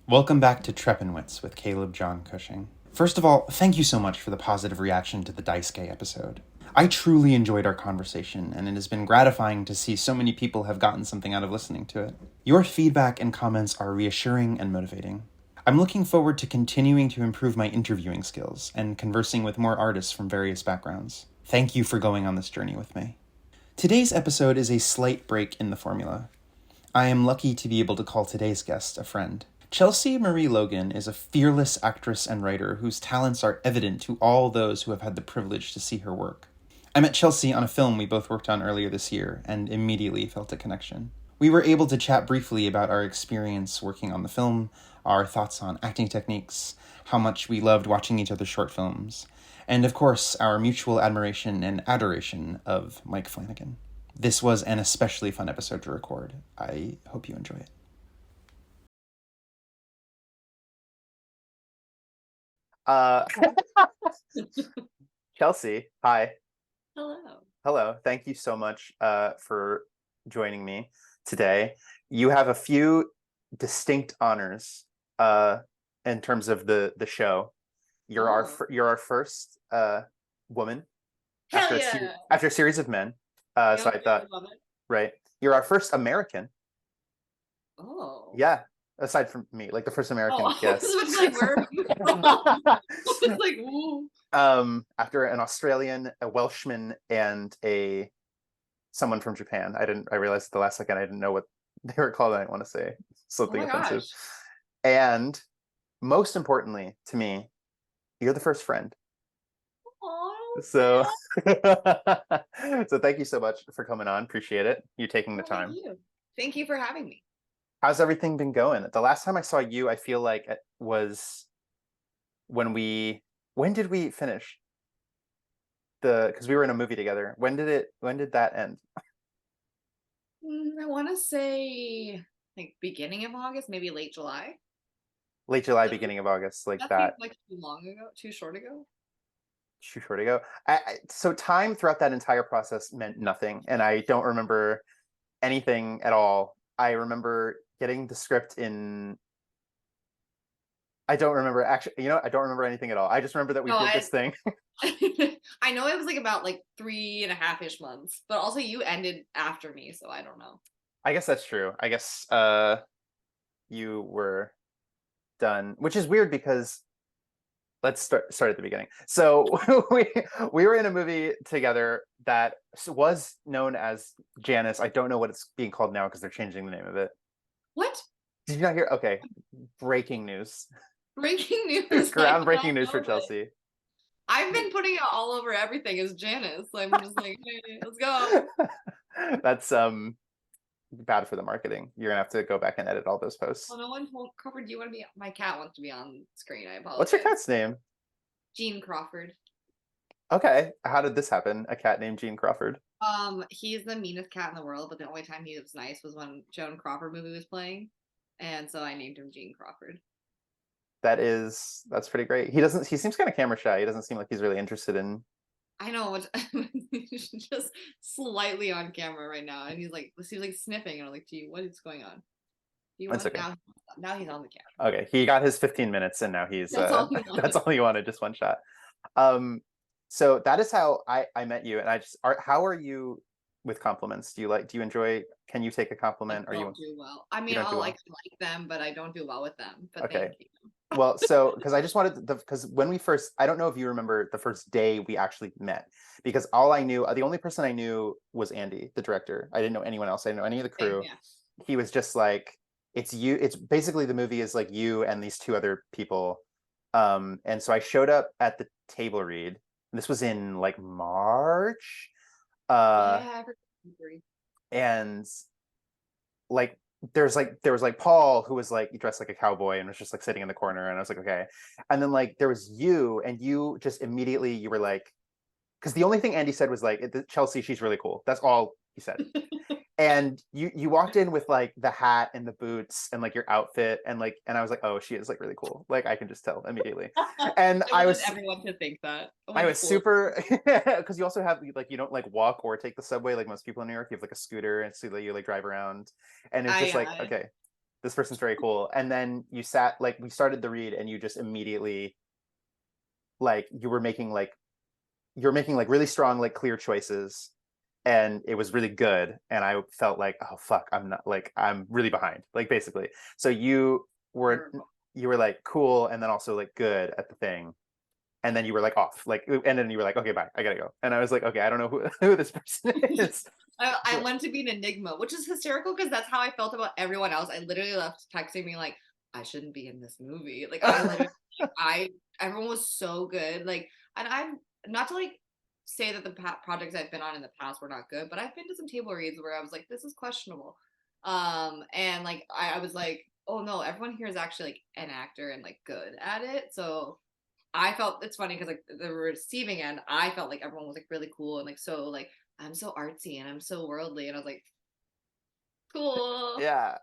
Welcome back to Treppenwitz with Caleb John Cushing. First of all, thank you so much for the positive reaction to the Daisuke episode. I truly enjoyed our conversation, and it has been gratifying to see so many people have gotten something out of listening to it. Your feedback and comments are reassuring and motivating. I'm looking forward to continuing to improve my interviewing skills and conversing with more artists from various backgrounds. Thank you for going on this journey with me. Today's episode is a slight break in the formula. I am lucky to be able to call today's guest a friend. Chelsea Marie Logan is a fearless actress and writer whose talents are evident to all those who have had the privilege to see her work. I met Chelsea on a film we both worked on earlier this year and immediately felt a connection. We were able to chat briefly about our experience working on the film, our thoughts on acting techniques, how much we loved watching each other's short films, and of course, our mutual admiration and adoration of Mike Flanagan. This was an especially fun episode to record. I hope you enjoy it. Uh, Chelsea, hi. Hello. Hello. Thank you so much for joining me today. You have a few distinct honors in terms of the show. You're our first woman Hell after yeah. after a series of men. So I thought, love it. right, you're our first American. Oh. Yeah, aside from me, like the first American guest. It's like where it's like, ooh. After an Australian, a Welshman, and someone from Japan. I realized at the last second I didn't know what they were called. I didn't want to say something offensive. Gosh. And most importantly to me, you're the first friend. Oh, so so thank you so much for coming on. Appreciate it. You taking the time. Thank you for having me. How's everything been going? The last time I saw you, I feel like it was when did we finish? Because we were in a movie together. When did that end? I want to say like beginning of August, maybe late July. Late July, beginning of August, like that. Like too long ago, too short ago. Too short ago. So time throughout that entire process meant nothing, and I don't remember anything at all. I remember getting the script in. I don't remember actually. I don't remember anything at all. I just remember that we did this thing. I know it was like about like 3.5-ish months, but also you ended after me, so I don't know. I guess that's true. I guess you were done, which is weird because let's start at the beginning. So we were in a movie together that was known as Janice. I don't know what it's being called now because they're changing the name of it. What? Did you not hear? Okay, breaking news. Breaking news. Groundbreaking news for Chelsea. I've been putting it all over everything as Janice. I'm just like, hey, let's go. That's bad for the marketing. You're gonna have to go back and edit all those posts. Well, no one covered. Do you want to be? My cat wants to be on screen. I apologize. What's your cat's name? Gene Crawford. Okay, how did this happen? A cat named Gene Crawford. He's the meanest cat in the world, but the only time he was nice was when Joan Crawford movie was playing, and so I named him Gene Crawford. That's pretty great. He seems kind of camera shy. He doesn't seem like he's really interested in. I know, he's just slightly on camera right now, and he's like sniffing, and I'm like, gee, what is going on? That's okay. Now he's on the camera. Okay, he got his 15 minutes, and now he's that's all he wanted, just one shot. So that is how I met you, and how are you with compliments? Do you enjoy? Can you take a compliment? I don't do well. I mean, I'll like them, but I don't do well with them. But okay. Thank you. Well, so because I just wanted because when we first, I don't know if you remember the first day we actually met, because the only person I knew was Andy, the director. I didn't know anyone else. I didn't know any of the crew. Yeah. He was just like, it's you. It's basically the movie is like you and these two other people. And so I showed up at the table read. This was in like March. Yeah, and like there was like Paul, who was like dressed like a cowboy and was just like sitting in the corner, and I was like, okay. And then like there was you, and you just immediately, you were like, because the only thing Andy said was like, Chelsea, she's really cool. That's all he said. And you walked in with like the hat and the boots and like your outfit, and I was like, oh, she is like really cool. Like I can just tell immediately. And I was everyone to think that. I was super, because you also have like, you don't like walk or take the subway like most people in New York. You have like a scooter, and so you like drive around, and it's just like, okay, this person's very cool. And then you sat, like, we started the read and you just immediately, like, you were making like really strong, like clear choices, and it was really good. And I felt like, oh fuck, I'm not, like, I'm really behind, like, basically. So were you were like cool, and then also like good at the thing, and then you were like off, like, and then you were like, okay, bye, I gotta go. And I was like, okay, I don't know who this person is. I went to be an enigma, which is hysterical because that's how I felt about everyone else. I literally left texting me like, I shouldn't be in this movie. Like I literally, I everyone was so good. Like, and I'm not to like say that the projects I've been on in the past were not good, but I've been to some table reads where I was like, this is questionable. And like I was like, oh no, everyone here is actually like an actor and like good at it. So I felt it's funny because like the receiving end, I felt like everyone was like really cool and like so like I'm so artsy and I'm so worldly, and I was like, cool. Yeah.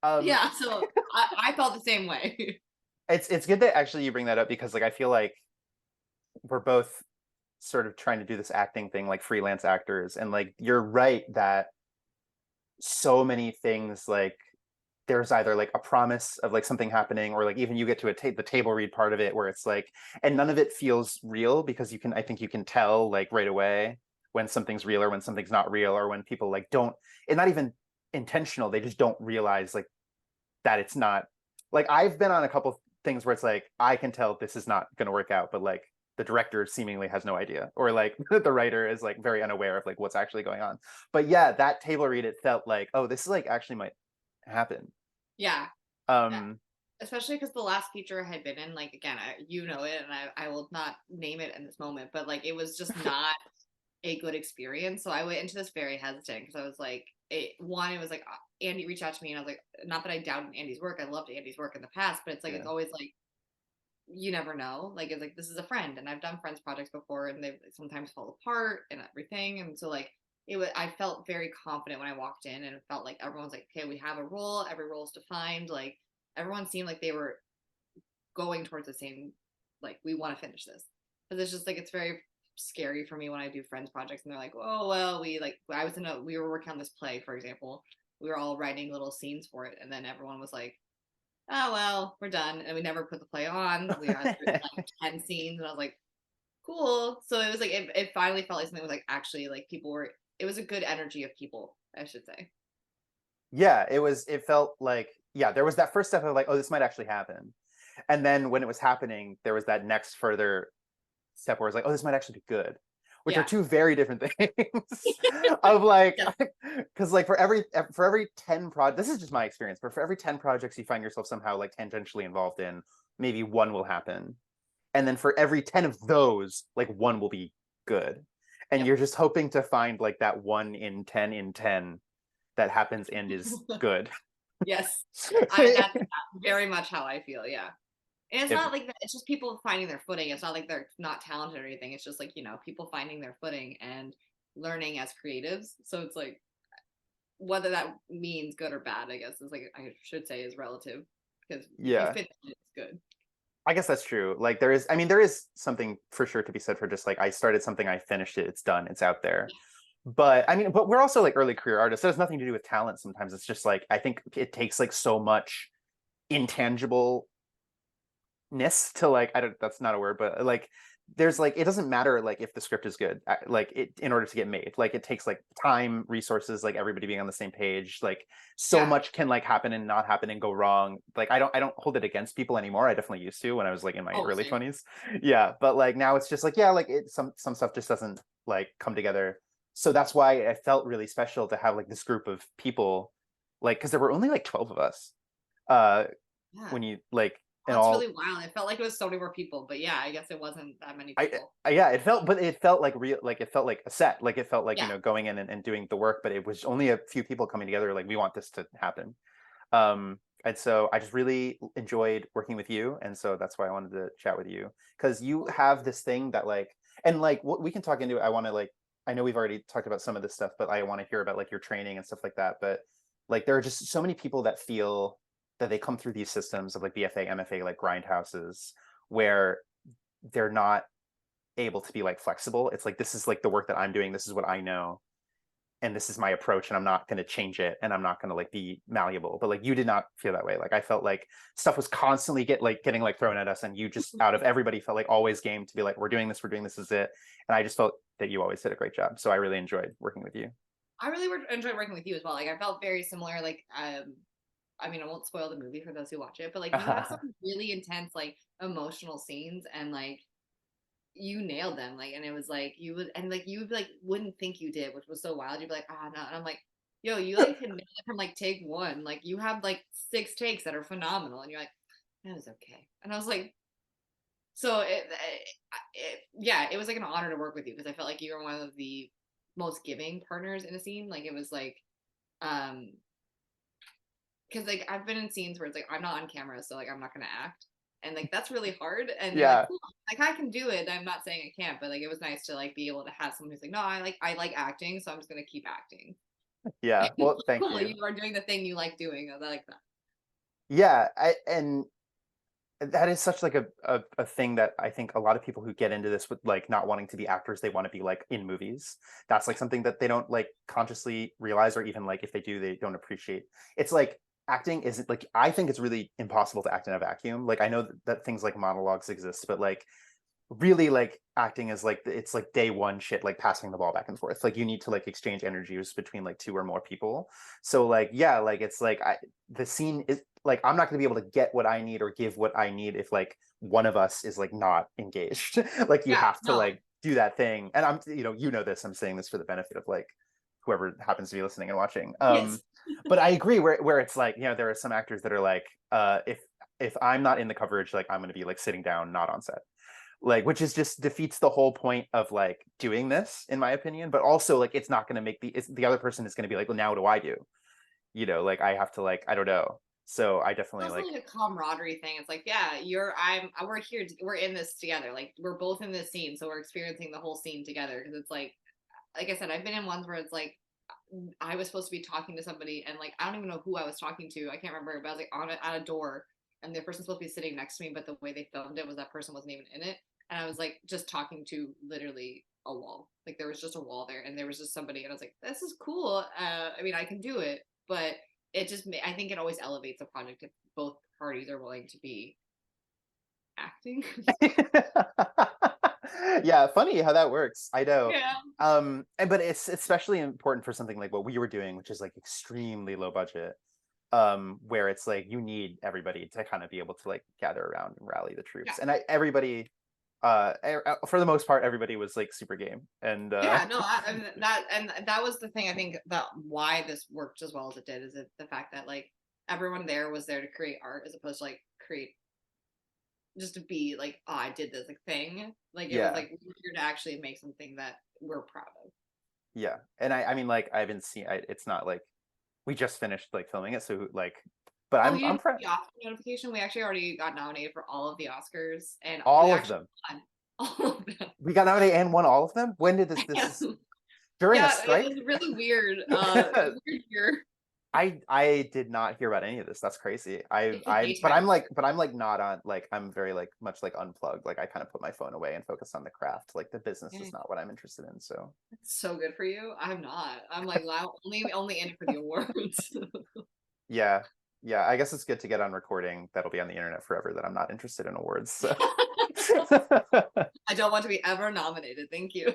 um Yeah, so I felt the same way. it's good that actually you bring that up, because like I feel like we're both sort of trying to do this acting thing like freelance actors, and like you're right that so many things, like, there's either like a promise of like something happening, or like even you get to the table read part of it where it's like, and none of it feels real, because I think you can tell like right away when something's real or when something's not real, or when people like don't, and not even intentional, they just don't realize like that it's not. Like, I've been on a couple things where it's like I can tell this is not going to work out, but like the director seemingly has no idea, or like the writer is like very unaware of like what's actually going on. But yeah, that table read, it felt like, oh, this is like actually might happen. Yeah. Yeah. um Especially because the last feature I had been in, like again, you know it, and I will not name it in this moment, but like it was just not a good experience. So I went into this very hesitant because I was like, it was like Andy reached out to me, and I was like, not that I doubted Andy's work, I loved Andy's work in the past, but it's like yeah. it's always like you never know. Like it's like this is a friend, and I've done friends projects before, and they sometimes fall apart and everything, and so like it was. I felt very confident when I walked in, and it felt like everyone's like, okay, we have a role, every role is defined, like everyone seemed like they were going towards the same, like we want to finish this. But it's just like it's very scary for me when I do friends projects and they're like, oh well, we were working on this play, for example. We were all writing little scenes for it, and then everyone was like, oh well, we're done, and we never put the play on. We had like 10 scenes, and I was like, cool. So it was like it finally felt like something was like actually like people were. It was a good energy of people, I should say. Yeah, it felt like, yeah, there was that first step of like, oh, this might actually happen. And then when it was happening, there was that next further step where it's like, oh, this might actually be good, which are Yeah. two very different things. Of like, Yeah. because like for every 10 projects, this is just my experience, but for every 10 projects you find yourself somehow like tangentially involved in, maybe one will happen. And then for every 10 of those, like one will be good. And Yep. you're just hoping to find like that 1 in 10 that happens and is good. Yes. That's very much how I feel. Yeah. And it's If not like that. It's just people finding their footing. It's not like they're not talented or anything. It's just like, people finding their footing and learning as creatives. So it's like, whether that means good or bad, I guess is like, I should say is relative because if you Yeah, fit it, it's good. I guess that's true. Like, there is something for sure to be said for just like, I started something, I finished it, it's done, it's out there. But I mean, but we're also like early career artists. It has nothing to do with talent. Sometimes it's just like, I think it takes like so much intangible to like, I don't, that's not a word, but like there's like, it doesn't matter like if the script is good, like it, in order to get made, like it takes like time, resources, like everybody being on the same page, like so Yeah. much can like happen and not happen and go wrong. Like I don't hold it against people anymore. I definitely used to when I was like in my Oh, early same. 20s. Yeah, but like now it's just like, yeah, like some stuff just doesn't like come together. So that's why it felt really special to have like this group of people, like, because there were only like 12 of us, uh Yeah. when you like, in That's really all. wild. It felt like it was so many more people, but yeah, I guess it wasn't that many I, people. yeah, it felt like real, like it felt like a set, like it felt like, Yeah. going in and doing the work, but it was only a few people coming together, like, we want this to happen. And so I just really enjoyed working with you, and so that's why I wanted to chat with you, because you Cool. have this thing that like, and like what we can talk into it. I want to like, I know we've already talked about some of this stuff, but I want to hear about like your training and stuff like that. But like, there are just so many people that feel that they come through these systems of like BFA, MFA, like grindhouses, where they're not able to be like flexible. It's like, this is like the work that I'm doing, this is what I know. and this is my approach, and I'm not going to change it, and I'm not going to like be malleable. But like you did not feel that way. Like I felt like stuff was constantly getting like thrown at us, and you just out of everybody felt like always game to be like, we're doing this, this is it. And I just felt that you always did a great job. So I really enjoyed working with you. I really enjoyed working with you as well. Like I felt very similar. Like I mean, I won't spoil the movie for those who watch it, but like you have some really intense, like emotional scenes, and like you nailed them. Like, and it was like you would, and like you would like wouldn't think you did, which was so wild. You'd be like, ah, no, and I'm like, yo, you like can nail it from like take one. Like you have like 6 takes that are phenomenal, and you're like, that was okay. And I was like, so yeah, it was like an honor to work with you because I felt like you were one of the most giving partners in a scene. Like it was like, um, because like I've been in scenes where it's like I'm not on camera, so like I'm not gonna act, and like that's really hard. And you're like, Yeah. cool, like I can do it. I'm not saying I can't, but like it was nice to like be able to have someone who's like, no, I like acting, so I'm just gonna keep acting. Yeah. Well, thank Cool, you. you are doing the thing you like doing. I like that. Yeah. And that is such like a thing that I think a lot of people who get into this with like not wanting to be actors, they want to be like in movies. That's like something that they don't like consciously realize, or even like if they do, they don't appreciate. It's like acting isn't like, I think it's really impossible to act in a vacuum. Like I know that things like monologues exist, but like really like acting is like it's like day one shit, like passing the ball back and forth. Like you need to like exchange energies between like two or more people. So like yeah, like it's like the scene is like I'm not going to be able to get what I need or give what I need if like one of us is like not engaged. Like you Yeah, have to no, like do that thing. And I'm this, I'm saying this for the benefit of like whoever happens to be listening and watching. yes, But I agree where it's like, there are some actors that are like, if I'm not in the coverage, like I'm going to be like sitting down, not on set, like, which is just defeats the whole point of like doing this, in my opinion. But also like it's not going to make the other person is going to be like, well, now what do I do? Like I have to like, I don't know. So I definitely also like, like a camaraderie thing. It's like, yeah, we're here, we're in this together. Like we're both in this scene, so we're experiencing the whole scene together. Because it's like I said, I've been in ones where it's like I was supposed to be talking to somebody, and like I don't even know who I was talking to. I can't remember, but I was like at a door, and the person's supposed to be sitting next to me, but the way they filmed it was that person wasn't even in it, and I was like just talking to literally a wall. Like there was just a wall there, and there was just somebody, and I was like, this is cool. I mean, I can do it, but it just I think it always elevates a project if both parties are willing to be acting. yeah, funny how that works. I know. Yeah. But it's especially important for something like what we were doing, which is like extremely low budget, where it's like you need everybody to kind of be able to like gather around and rally the Yeah. troops. And everybody, for the most part, everybody was like super game. And Yeah, no, that was the thing I think that why this worked as well as it did is the fact that like everyone there was there to create art as opposed to like create just to be like, oh, I did this like thing. Like it was yeah, like we're here to actually make something that we're proud of. yeah. And I mean, like I haven't seen. It's not like we just finished like filming it, so like, but Oh, I'm you didn't proud. get the Oscar notification? We actually already got nominated for all of the Oscars, and we All of actually them. won all of them. We got nominated and won all of them. When did this Yeah, is during a yeah, it strike? was really weird. It was weird here. I did not hear about any of this. That's crazy. It's a daytime But I'm like not on, like I'm very like much like unplugged. Like I kind of put my phone away and focus on the craft. Like the business is Oscar. not what I'm interested in. So So good for you. I'm not. I'm like wow, only in it for the awards. yeah. Yeah, I guess it's good to get on recording. That'll be on the internet forever that I'm not interested in awards. So. I don't want to be ever nominated. Thank you.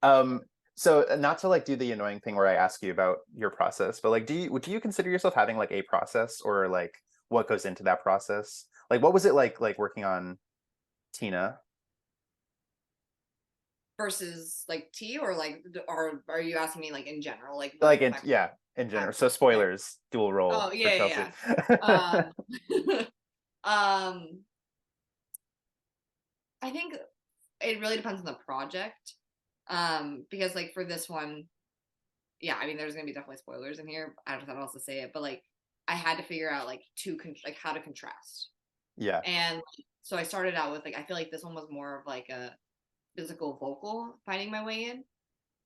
um so not to like do the annoying thing where I ask you about your process, but like do you consider yourself having like a process, or like what goes into that process? Like what was it like working on Tina? Versus like tea or like or are you asking me like in general like Like what in my yeah, in general. time? So spoilers, dual Oh role for yeah, Chelsea. yeah, yeah. Um, I think it really depends on the project. Because like for this one, yeah, I mean, there's gonna be definitely spoilers in here. I don't know how else to say it, but like I had to figure out like like how to contrast. Yeah. And so I started out with like I feel like this one was more of like a physical vocal finding my way in,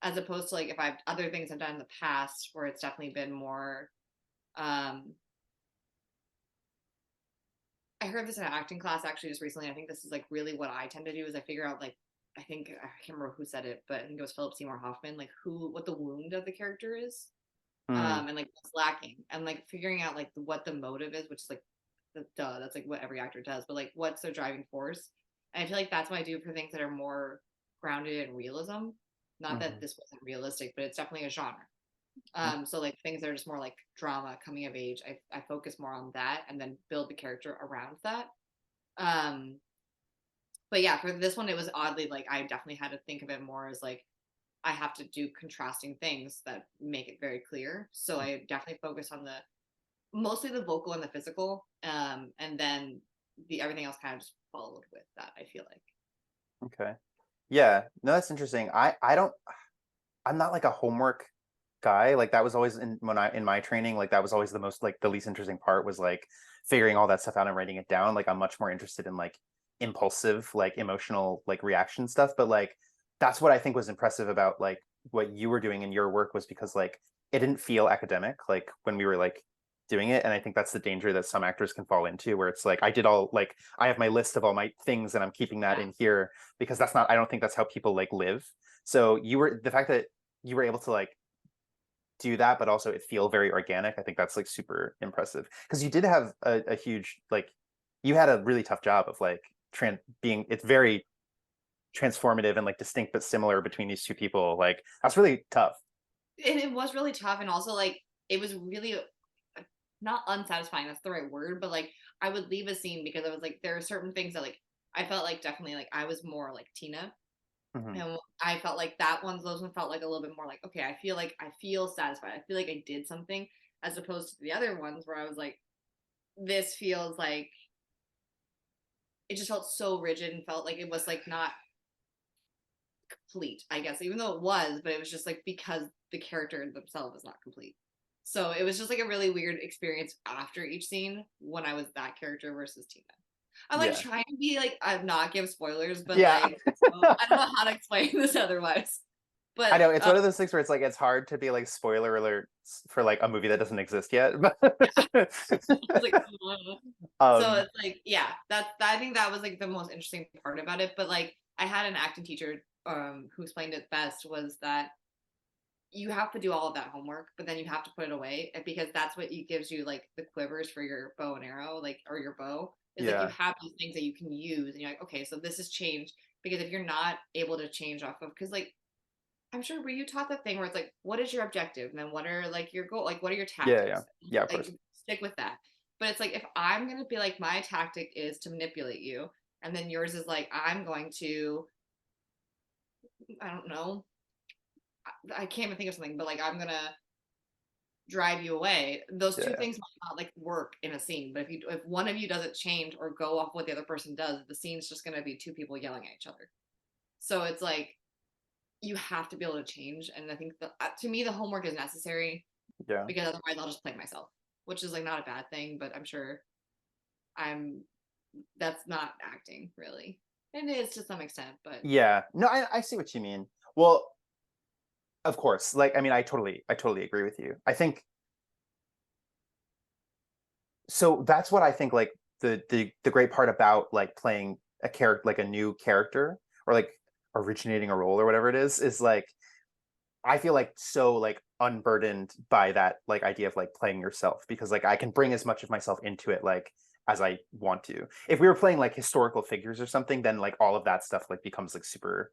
as opposed to like if I've other things I've done in the past where it's definitely been more. Um, I heard this in an acting class actually just recently. I think this is like really what I tend to do is I figure out like I think I can't remember who said it, but I think it was Philip Seymour Hoffman, like what the wound of the character is, Mm, and like what's lacking, and like figuring out like what the motive is, which is like duh, that's like what every actor does, but like what's their driving force. And I feel like that's what I do for things that are more grounded in realism. Not that mhm. this wasn't realistic, but it's definitely a genre. So like things that are just more like drama, coming of age, I focus more on that and then build the character around that. Um, but yeah, for this one, it was oddly like I definitely had to think of it more as like I have to do contrasting things that make it very clear. So I definitely focus on the mostly the vocal and the physical, and then the everything else kind of just followed with that. I feel like. Okay. Yeah. No, that's interesting. I don't I'm not like a homework guy. Like that was always in my training, like that was always the most like the least interesting part was like figuring all that stuff out and writing it down. Like I'm much more interested in like impulsive, like emotional, like reaction stuff. But like that's what I think was impressive about like what you were doing in your work was because like it didn't feel academic like when we were like doing it. And I think that's the danger that some actors can fall into where it's like I did all like I have my list of all my things and I'm keeping that Yeah. in here because that's not I don't think that's how people like live. So you were the fact that you were able to like do that, but also it feel very organic. I think that's like super impressive because you did have a huge like you had a really tough job of like being it's very transformative and like distinct but similar between these two people. Like that's really tough. And it was really tough, and also like it was really not unsatisfying. That's the right word, but like I would leave a scene because I was like, there are certain things that like I felt like definitely like I was more like Tina, Hmm. and I felt like that those ones felt like a little bit more like okay, I feel satisfied. I feel like I did something as opposed to the other ones where I was like, this feels like it just felt so rigid and felt like it was like not complete, I guess, even though it was, but it was just like because the character themselves is not complete. So it was just like a really weird experience after each scene when I was that character versus Tina. I'm like Yeah. trying to be like I'm not give spoilers, but Yeah. like I don't know how to explain this otherwise. I But know it's one of those things where it's like it's hard to be like spoiler alert for like a movie that doesn't exist yet. yeah, it's like so um it's like yeah, I think that was like the most interesting part about it. But like I had an acting teacher who explained it best was that you have to do all of that homework, but then you have to put it away because that's what gives you like the quivers for your bow and arrow, like or your bow. Is like you yeah. have these things that you can use, and you're like, okay, so this has changed because if you're not able to change off of, because like I'm sure were you taught that thing where it's like, what is your objective, and then what are like your goal, like what are your Yeah, yeah. tactics, Yeah, of like course. stick with that. But it's like if I'm gonna be like my tactic is to manipulate you, and then yours is like I'm going to, I don't know, I can't even think of something, but like I'm gonna drive you away. Those Yeah, two yeah. things might not like work in a scene, but if one of you doesn't change or go off what the other person does, the scene's just going to be two people yelling at each other. So it's like you have to be able to change, and I think to me the homework is necessary Yeah. because otherwise I'll just play myself, which is like not a bad thing, but I'm sure I'm that's not acting really. It is to some extent, but Yeah. No, I see what you mean. Well, of course. Like, I mean, I totally agree with you. I think so that's what I think like the great part about like playing a character like a new character or like originating a role or whatever it is like I feel like so like unburdened by that like idea of like playing yourself because like I can bring as much of myself into it like as I want to. If we were playing like historical figures or something, then like all of that stuff like becomes like super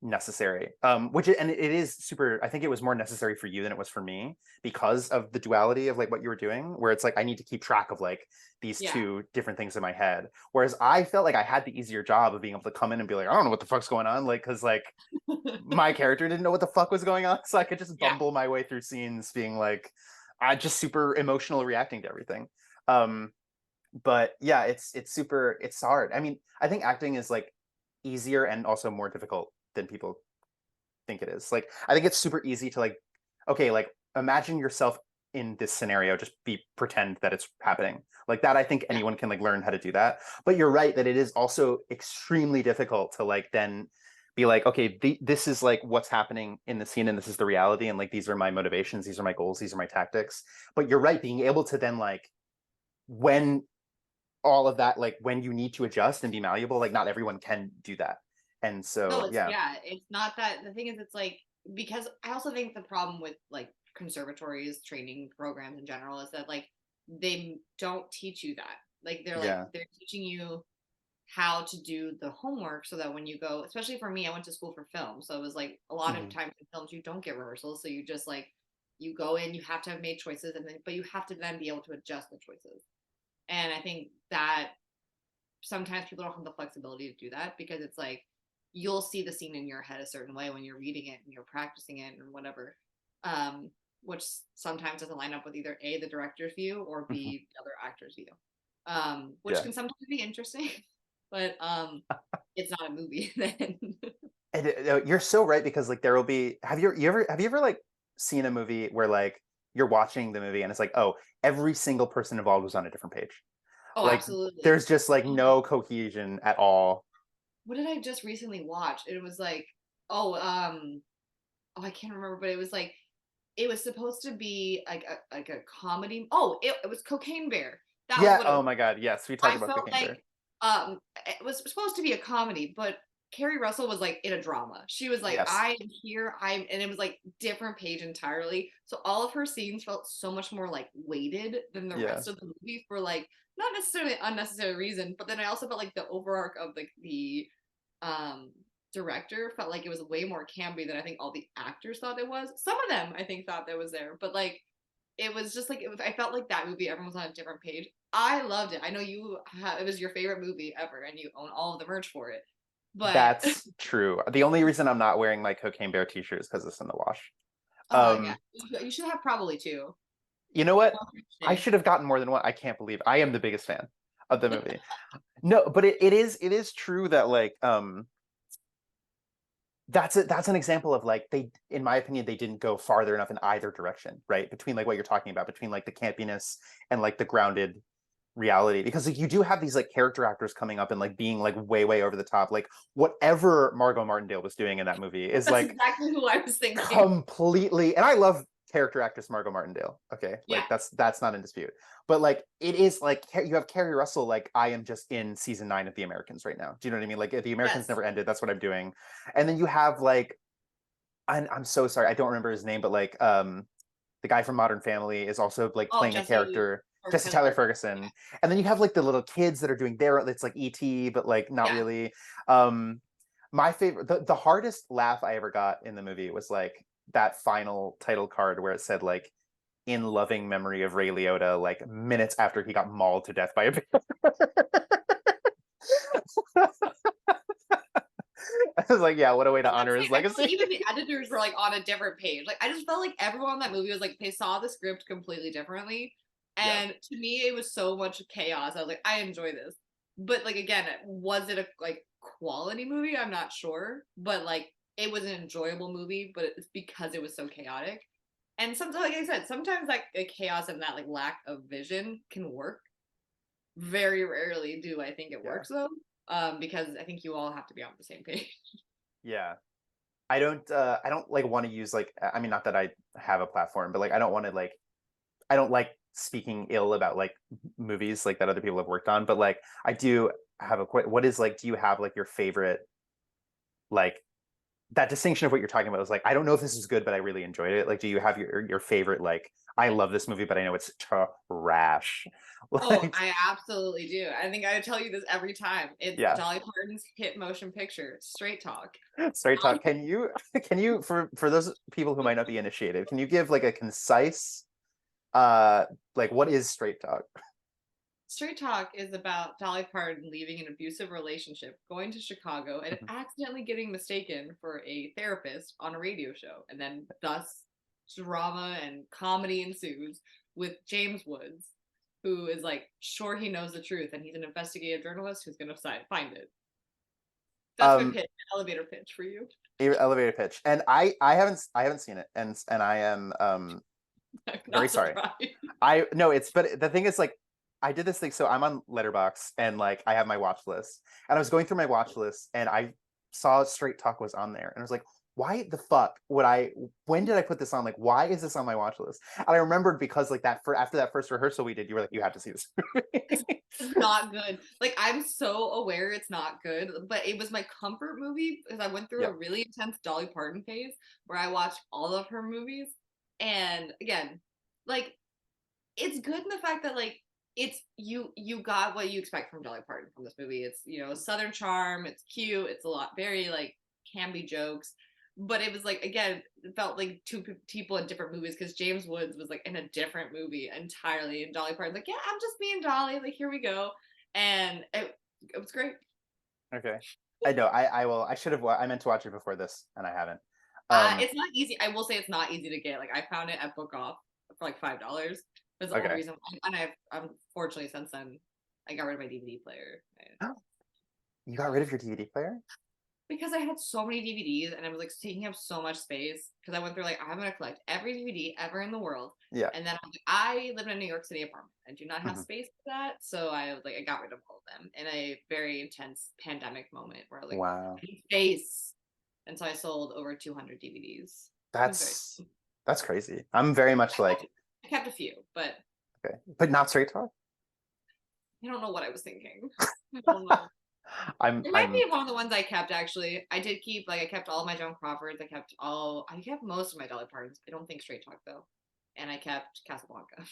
necessary. And it is super. I think it was more necessary for you than it was for me because of the duality of like what you were doing, where it's like I need to keep track of like these yeah. two different things in my head. Whereas I felt like I had the easier job of being able to come in and be like, I don't know what the fuck's going on, like because like my character didn't know what the fuck was going on, so I could just Yeah. bumble my way through scenes, being like, I just super emotional, reacting to everything. Um, but yeah, it's super, it's hard. I mean, I think acting is like easier and also more difficult than people think it is. Like, I think it's super easy to like, okay, like imagine yourself in this scenario, just be pretend that it's happening. Like that, I think Yeah. anyone can like learn how to do that. But you're right that it is also extremely difficult to like then be like, okay, this is like what's happening in the scene, and this is the reality, and like these are my motivations, these are my goals, these are my tactics. But you're right, being able to then like when all of that, like when you need to adjust and be malleable, like not everyone can do that. And No, so it's yeah. yeah, it's not that the thing is it's like because I also think the problem with like conservatories, training programs in general is that like they don't teach you that. Like Yeah. they're teaching you how to do the homework so that when you go, especially for me, I went to school for film. So it was like a lot of Mhm. times in films you don't get rehearsals. So you just like you go in, you have to have made choices and then but you have to then be able to adjust the choices. And I think that sometimes people don't have the flexibility to do that because it's like you'll see the scene in your head a certain way when you're reading it and you're practicing it and whatever, um, which sometimes doesn't line up with either A, the director's view, or Mhm. B, the other actor's view, which Yeah. can sometimes be interesting, but it's not a movie then. And you're so right because like there will be have you ever like seen a movie where like you're watching the movie and it's like, oh, every single person involved was on a different page. Oh, Like absolutely. there's just like no cohesion at all. What did I just recently watch? It was like, oh, oh, I can't remember, but it was like it was supposed to be like a comedy. Oh, it was Cocaine Bear. That was Yeah, what it oh was. my God. Yes, we talked I about felt Cooking Bear. like it was supposed to be a comedy, but Carrie Russell was like in a drama. She was like, Yes. I am here, I'm and it was like different page entirely. So all of her scenes felt so much more like weighted than the Yeah. rest of the movie for like not necessarily unnecessary reason, but then I also felt like the overarch of like the um director felt like it was way more campy than I think all the actors thought it was. Some of them I think thought that was there, but like it was just like I felt like that movie. Everyone was on a different page. I loved it. I know it was your favorite movie ever, and you own all of the merch for it. But That's true. The only reason I'm not wearing my Cocaine Bear t-shirt is because it's in the wash. oh yeah, Um, you should have probably two. you know what? I should have gotten more than one. I can't believe I am the biggest fan of the movie. No, but it is true that like that's an example of like they in my opinion they didn't go farther enough in either direction, right? Between like what you're talking about, between like the campiness and like the grounded reality, because like you do have these like character actors coming up and like being like way over the top, like whatever Margot Martindale was doing in that movie is That's like exactly who I was thinking. completely, and I love character actress Margot Martindale. Okay, Yeah. like that's not in dispute. But like it is like you have Carrie Russell. Like I am just in season 9 of The Americans right now. Do you know what I mean? Like The Americans Yes. never ended. That's what I'm doing. And then you have like I'm so sorry I don't remember his name, but like the guy from Modern Family is also like Oh, playing a Jesse character. or Jesse Tyler Tyler Ferguson. Ferguson, and then you have like the little kids that are doing their. It's like ET, but like not Yeah. really. Um, my favorite, the hardest laugh I ever got in the movie was like that final title card where it said like "in loving memory of Ray Liotta," like minutes after he got mauled to death by a bear. I was like, yeah, what a way to That's what I'm honor his saying. I feel like legacy. even the editors were like on a different page. Like I just felt like everyone in that movie was like they saw the script completely differently. Yeah, And to me it was so much chaos. I was like, I enjoy this. But like again, was it a like quality movie? I'm not sure. But like it was an enjoyable movie, but it's because it was so chaotic. And sometimes, like I said, sometimes like the chaos and that like lack of vision can work. Very rarely do I think it yeah, works though. Because I think you all have to be on the same page. yeah. I don't like want to use like I mean not that I have a platform, but like I don't want to like I don't like speaking ill about like movies like that other people have worked on, but like I do have a what is like do you have like your favorite like that distinction of what you're talking about is like I don't know if this is good but I really enjoyed it. Like do you have your favorite like I love this movie but I know it's trash. Oh, Like I absolutely do. I think I tell you this every time. It's yeah. Dolly Parton's hit motion picture, Straight Talk. Straight I talk. Can you for those people who might not be initiated, can you give like a concise uh like what is straight talk? Straight Talk is about Dolly Parton leaving an abusive relationship, going to Chicago, and accidentally getting mistaken for a therapist on a radio show. And then, thus, drama and comedy ensues with James Woods, who is like sure he knows the truth, and he's an investigative journalist who's going to find it. That's my Um pitch, elevator pitch for you. elevator pitch. And I haven't seen it and I am I'm very not sorry. surprised. I no, it's but the thing is like I did this thing so I'm on Letterbox and like I have my watch list and I was going through my watch list and I saw Straight Talk was on there and I was like why the fuck when did I put this on? Like, why is this on my watch list? And I remembered because like after that first rehearsal we did, you were like, you have to see this movie. It's not good. Like, I'm so aware it's not good, but it was my comfort movie because I went through Yeah. a really intense Dolly Parton phase where I watched all of her movies. And again, like, it's good in the fact that like it's you got what you expect from Dolly Parton from this movie. It's, Southern charm, it's cute, it's a lot very like campy jokes. But it was like, again, it felt like two people in different movies because James Woods was like in a different movie entirely, and Dolly Parton's like, yeah, I'm just being Dolly, like here we go, and it was great. Okay. I know. I will. I should have. I meant to watch it before this, and I haven't. Um. It's not easy. I will say it's not easy to get. Like, I found it at Book Off for like $5. That's the only Okay. reason. And I've unfortunately since then I got rid of my DVD player You got rid of your DVD player? because I had so many DVDs and I was like taking up so much space because I went through like, I'm gonna collect every DVD ever in the world. Yeah. And then I live in a New York City apartment and do not have Mhm. space for that. So I was like, I got rid of all of them in a very intense pandemic moment where I was like, Wow. I need space. And so I sold over 200 DVDs. It was very That's crazy. I'm very much like, I kept a few, but okay, but not Straight Talk. I don't know what I was thinking. I don't know. It might I'm be one of the ones I kept actually. I did keep like I kept all my Joan Crawfords. I kept most of my Dolly Partons. I don't think Straight Talk though. And I kept Casablanca.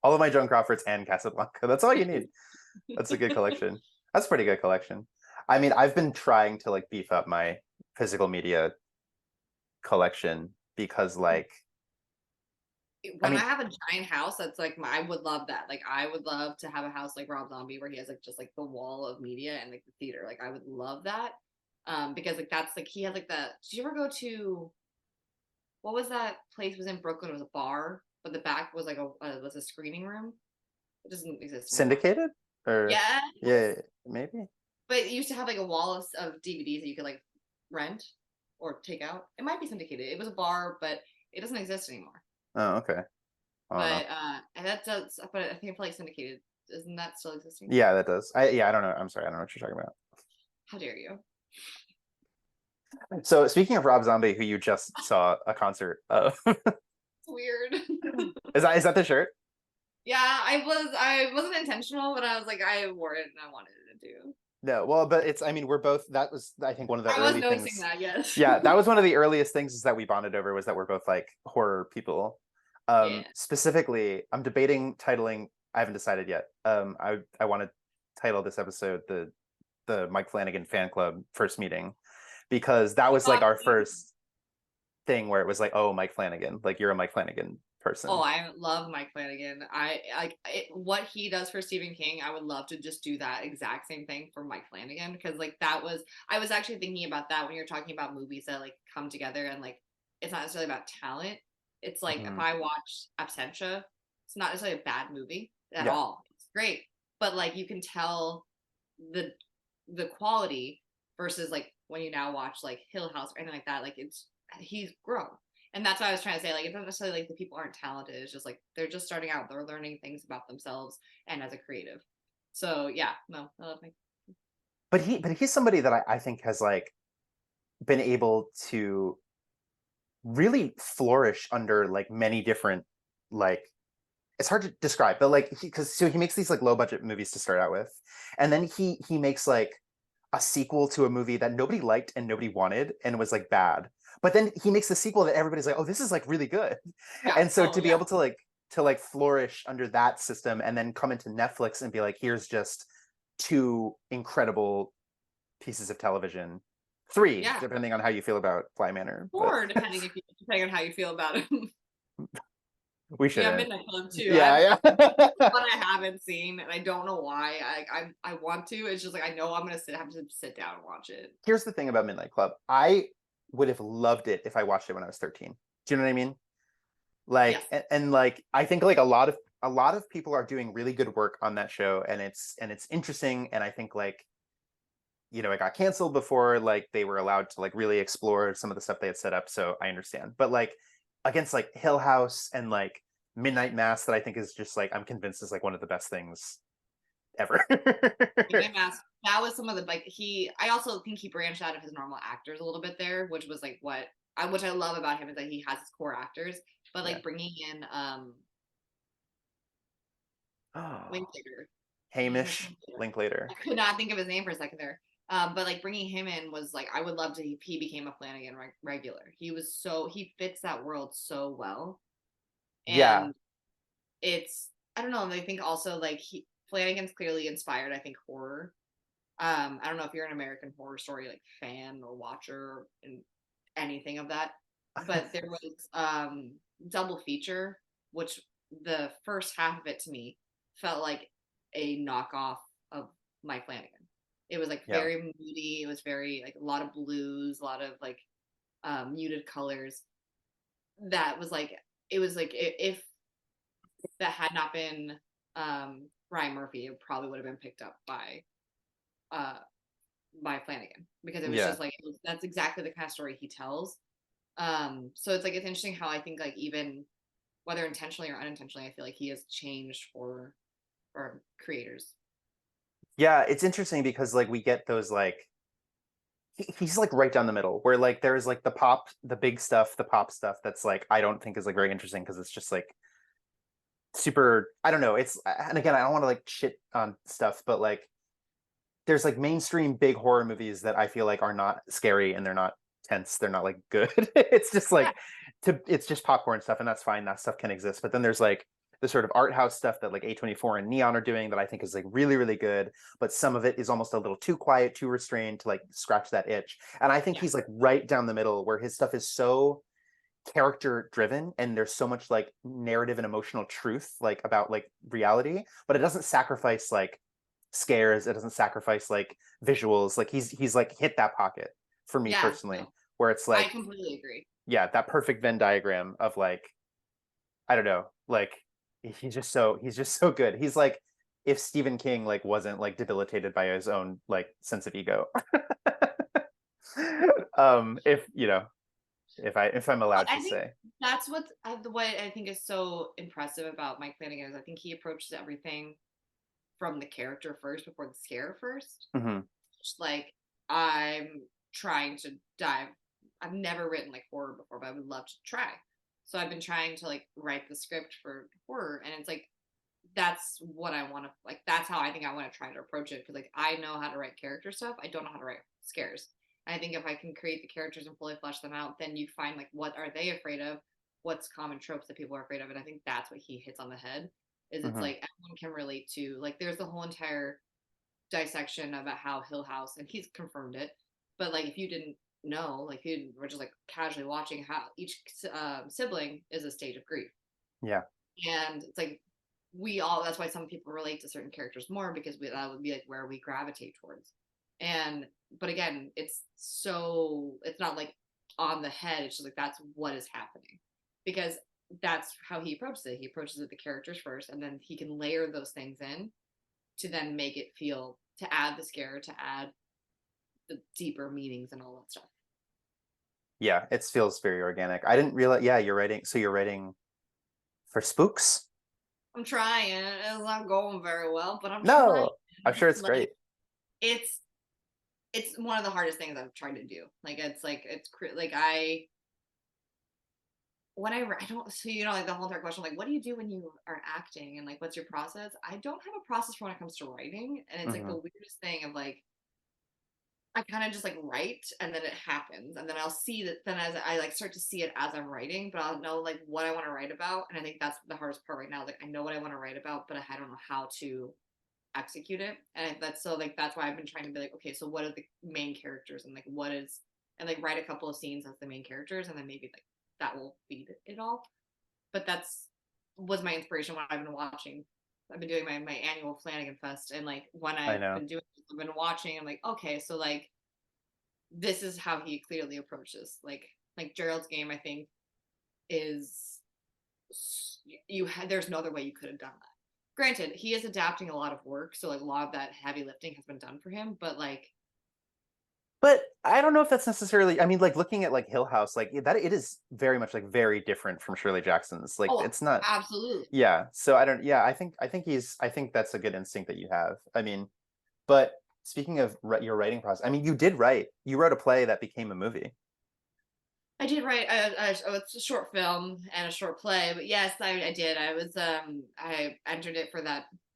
all of my Joan Crawfords and Casablanca. That's all you need. That's a good collection. That's a pretty good collection. I mean, I've been trying to like beef up my physical media collection because like I When I mean, have a giant house, that's like I would love that. Like I would love to have a house like Rob Zombie where he has like just like the wall of media and like the theater. Like I would love that. Because like that's like he had like the did you ever go to what was that place it was in Brooklyn? It was a bar, but the back was like was a screening room. It doesn't exist anymore. syndicated or Yeah, yeah, maybe. but it used to have like a wall of DVDs that you could like rent or take out. It might be syndicated. It was a bar, but it doesn't exist anymore. Oh, okay. I don't know. But and that does. But I think it's like syndicated. Isn't that still existing? Yeah, that does. I don't know. I'm sorry. I don't know what you're talking about. How dare you? So speaking of Rob Zombie, who you just saw a concert of, It's weird. is that the shirt? Yeah, I wasn't intentional, but I was like I wore it and I wanted it to. No, well, but it's. I mean, we're both. That was, I think, one of the I was early noticing things. that. Yes. Yeah, that was one of the earliest things is that we bonded over was that we're both like horror people. Yeah. Specifically, I'm debating titling. I haven't decided yet. I want to title this episode the Mike Flanagan fan club first meeting because that was like our first thing where it was like, oh, Mike Flanagan, like you're a Mike Flanagan person. Oh, I love Mike Flanagan. I like what he does for Stephen King. I would love to just do that exact same thing for Mike Flanagan because like I was actually thinking about that when you're talking about movies that like come together and like it's not necessarily about talent. It's like if Mhm. I watch Absentia, it's not necessarily a bad movie at Yeah. all. It's great, but like you can tell the quality versus like when you now watch like Hill House or anything like that. Like he's grown. And that's what I was trying to say. Like, it's not necessarily like the people aren't talented. It's just like they're just starting out. They're learning things about themselves and as a creative. So yeah, no, I love Mike. But he's somebody that I think has like been able to really flourish under like many different like it's hard to describe, but like because so he makes these like low budget movies to start out with, and then he makes like a sequel to a movie that nobody liked and nobody wanted and was like bad. But then he makes the sequel that everybody's like, oh, this is like really good. Yeah. And so Oh to be yeah. able to like flourish under that system and then come into Netflix and be like, here's just two incredible pieces of television. Three, Yeah. depending on how you feel about Fly Manor. Or depending on how you feel about it. We should. Yeah, Midnight Club too. Yeah, One yeah. I haven't seen, and I don't know why. I want to. It's just like I know I'm gonna have to sit down and watch it. Here's the thing about Midnight Club. I would have loved it if I watched it when I was 13. Do you know what I mean? Like, Yes. and like, I think like a lot of people are doing really good work on that show, and it's interesting. And I think like, you know, it got canceled before like they were allowed to like really explore some of the stuff they had set up. So I understand. But like against like Hill House and like Midnight Mass, that I think is just like I'm convinced is like one of the best things ever. Midnight Mass, that was some of the like I also think he branched out of his normal actors a little bit there, which was like which I love about him is that he has his core actors, but Yeah. like bringing in Linklater. Hamish Linklater. I could not think of his name for a second there. But like bringing him in was like I would love to if he became a Flanagan regular. He fits that world so well, Yeah. and it's I don't know. I think also like Flanagan's clearly inspired. I think horror. I don't know if you're an American Horror Story like fan or watcher and anything of that, but there was double feature, which the first half of it to me felt like a knockoff of Mike Flanagan. It was like Yeah. very moody. It was very like a lot of blues, a lot of like muted colors. That was like it was like if that had not been Ryan Murphy, it probably would have been picked up uh, by Flanagan because it was Yeah. just like that's exactly the kind of story he tells. So it's like it's interesting how I think like even whether intentionally or unintentionally, I feel like he has changed for creators. Yeah, it's interesting because like we get those like he's like right down the middle where like there's like the big stuff, the pop stuff that's like I don't think is like very interesting because it's just like super I don't know. It's and again I don't want to like shit on stuff, but like there's like mainstream big horror movies that I feel like are not scary and they're not tense, they're not like good. It's just Yeah, like it's just popcorn stuff and that's fine. That stuff can exist. But then there's like the sort of art house stuff that like A24 and Neon are doing that I think is like really, really good. But some of it is almost a little too quiet, too restrained to like scratch that itch. And I think yeah, he's like right down the middle where his stuff is so character driven and there's so much like narrative and emotional truth like about like reality, but it doesn't sacrifice like scares, it doesn't sacrifice like visuals. Like he's like hit that pocket for me yeah. personally No, where it's I like completely agree. yeah, that perfect Venn diagram of like I don't know, like he's just so good. He's like if Stephen King like wasn't like debilitated by his own like sense of ego. If you know, if I'm Well, allowed I to think say. that's what I think is so impressive about Mike Flanagan is I think he approaches everything from the character first before the scare first. Hmm. Just like I'm trying to dive. I've never written like horror before, but I would love to try. So I've been trying to like write the script for horror, and it's like that's what I want to like. That's how I think I want to try to approach it because like I know how to write character stuff. I don't know how to write scares. I think if I can create the characters and fully flesh them out, then you find like what are they afraid of? What's common tropes that people are afraid of? And I think that's what he hits on the head. Is it's Hmm. like everyone can relate to like there's the whole entire dissection about how Hill House, and he's confirmed it. But like, if you didn't know, like, you were just like casually watching how each sibling is a stage of grief, Yeah. and it's like we all. That's why some people relate to certain characters more because that would be like where we gravitate towards. And but again, it's not like on the head. It's just like that's what is happening because that's how he approaches it. He approaches it the characters first, and then he can layer those things in to then make it feel to add the scare, to add the deeper meanings and all that stuff. Yeah, it feels very organic. I didn't realize. Yeah, you're writing for spooks? I'm trying. It's not going very well, but I'm trying. No, I'm sure it's Like great. it's it's one of the hardest things I've tried to do. Like it's like I don't so like the whole entire question like what do you do when you are acting and like what's your process? I don't have a process for when it comes to writing, and it's like the Hmm. weirdest thing of like I kind of just like write and then it happens and then I'll see that then as I like start to see it as I'm writing, but I'll know like what I want to write about. And I think that's the hardest part right now. Like I know what I want to write about, but I don't know how to execute it. And that's so like that's why I've been trying to be like, okay, so what are the main characters and like what is and like write a couple of scenes as the main characters and then maybe like that will feed it all. But that's was my inspiration when I've been watching. I've been doing my annual Flanagan Fest, and like when I I've know. been doing, I've been watching. I'm like, okay, so like this is how he clearly approaches like Gerald's game. I think is there's no other way you could have done that. Granted, he is adapting a lot of work, so like a lot of that heavy lifting has been done for him. But like, But I don't know if that's necessarily. I mean, like looking at like Hill House, like that it is very much like very different from Shirley Jackson's. Like oh, it's not. absolutely, Yeah. So I don't. Yeah, I think he's. I think that's a good instinct that you have. I mean, but speaking of your writing process, I mean, you wrote a play that became a movie. I did write it's a short film and a short play, but yes, I did. I entered it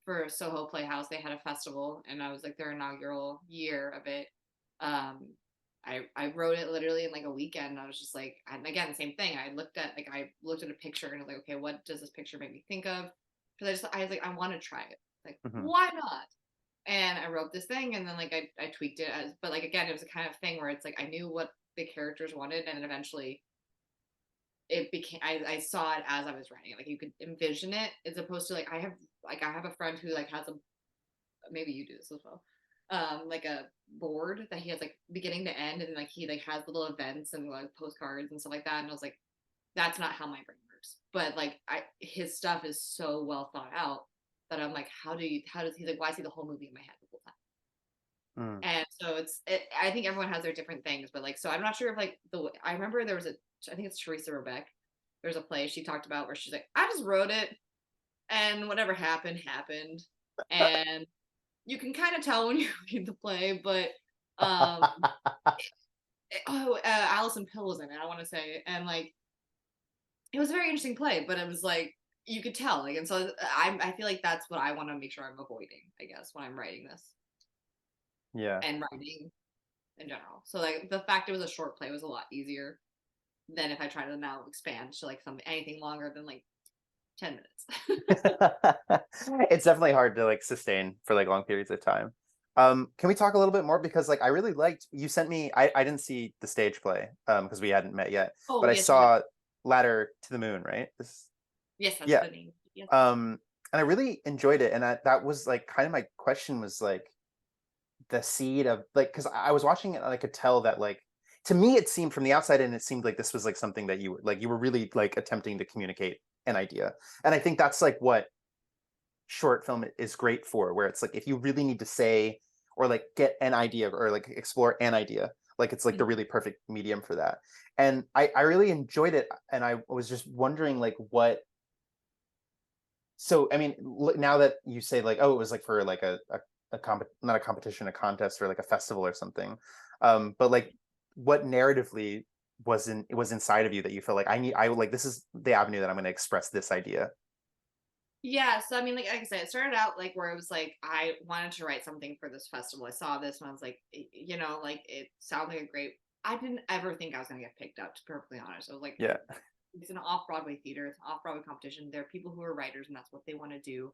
for Soho Playhouse. They had a festival, and I was like their inaugural year of it. Um, I wrote it literally in like a weekend. I was just like, and again, same thing. I looked at a picture and I was like, okay, what does this picture make me think of? Because I was like, I want to try it. Like, Hmm. why not? And I wrote this thing, and then like I tweaked it but like again, it was a kind of thing where it's like I knew what the characters wanted, and eventually it became I saw it as I was writing it. Like you could envision it as opposed to I have a friend who like has a maybe you do this as well. Like a board that he has like beginning to end, and like he like has little events and like postcards and stuff like that. And I was like, that's not how my brain works. But like his stuff is so well thought out that I'm like, how does he's like, why see the whole movie in my head the whole time? Mm. And so I think everyone has their different things, but like, so I'm not sure if like I remember there was I think it's Teresa Rebeck. There's a play she talked about where she's like, I just wrote it and whatever happened, happened. And you can kind of tell when you read the play, but, Alison Pill was in it, I want to say. And like, it was a very interesting play, but it was like, you could tell. Like, and so I feel like that's what I want to make sure I'm avoiding, I guess, when I'm writing this Yeah. and writing in general. So like the fact it was a short play was a lot easier than if I try to now expand to like something anything longer than like 10 minutes. It's definitely hard to like sustain for like long periods of time. Can we talk a little bit more, because like I really liked, you sent me, I didn't see the stage play because we hadn't met yet, Oh, but I yes, you have. saw Ladder to the Moon, right? Yes, that's Yeah. the name. Yes. Um and I really enjoyed it, and that was like kind of my question, was like the seed of like, because I was watching it and I could tell that like, to me it seemed from the outside, and it seemed like this was like something that you were really like attempting to communicate an idea. And I think that's like what short film is great for, where it's like if you really need to say or like get an idea or like explore an idea, like it's like the Mhm. really perfect medium for that. And I really enjoyed it, and I was just wondering like what, so I mean, now that you say like, oh, it was like for like not a competition, a contest, or like a festival or something, but like what narratively was inside of you that you feel like I like, this is the avenue that I'm going to express this idea. Yeah, so I mean, like I said, it started out like where it was like I wanted to write something for this festival. I saw this and I was like, like it sounded like a great. I didn't ever think I was gonna get picked up. To be perfectly honest, I was like, Yeah. it's an off Broadway theater, it's an off Broadway competition. There are people who are writers, and that's what they want to do.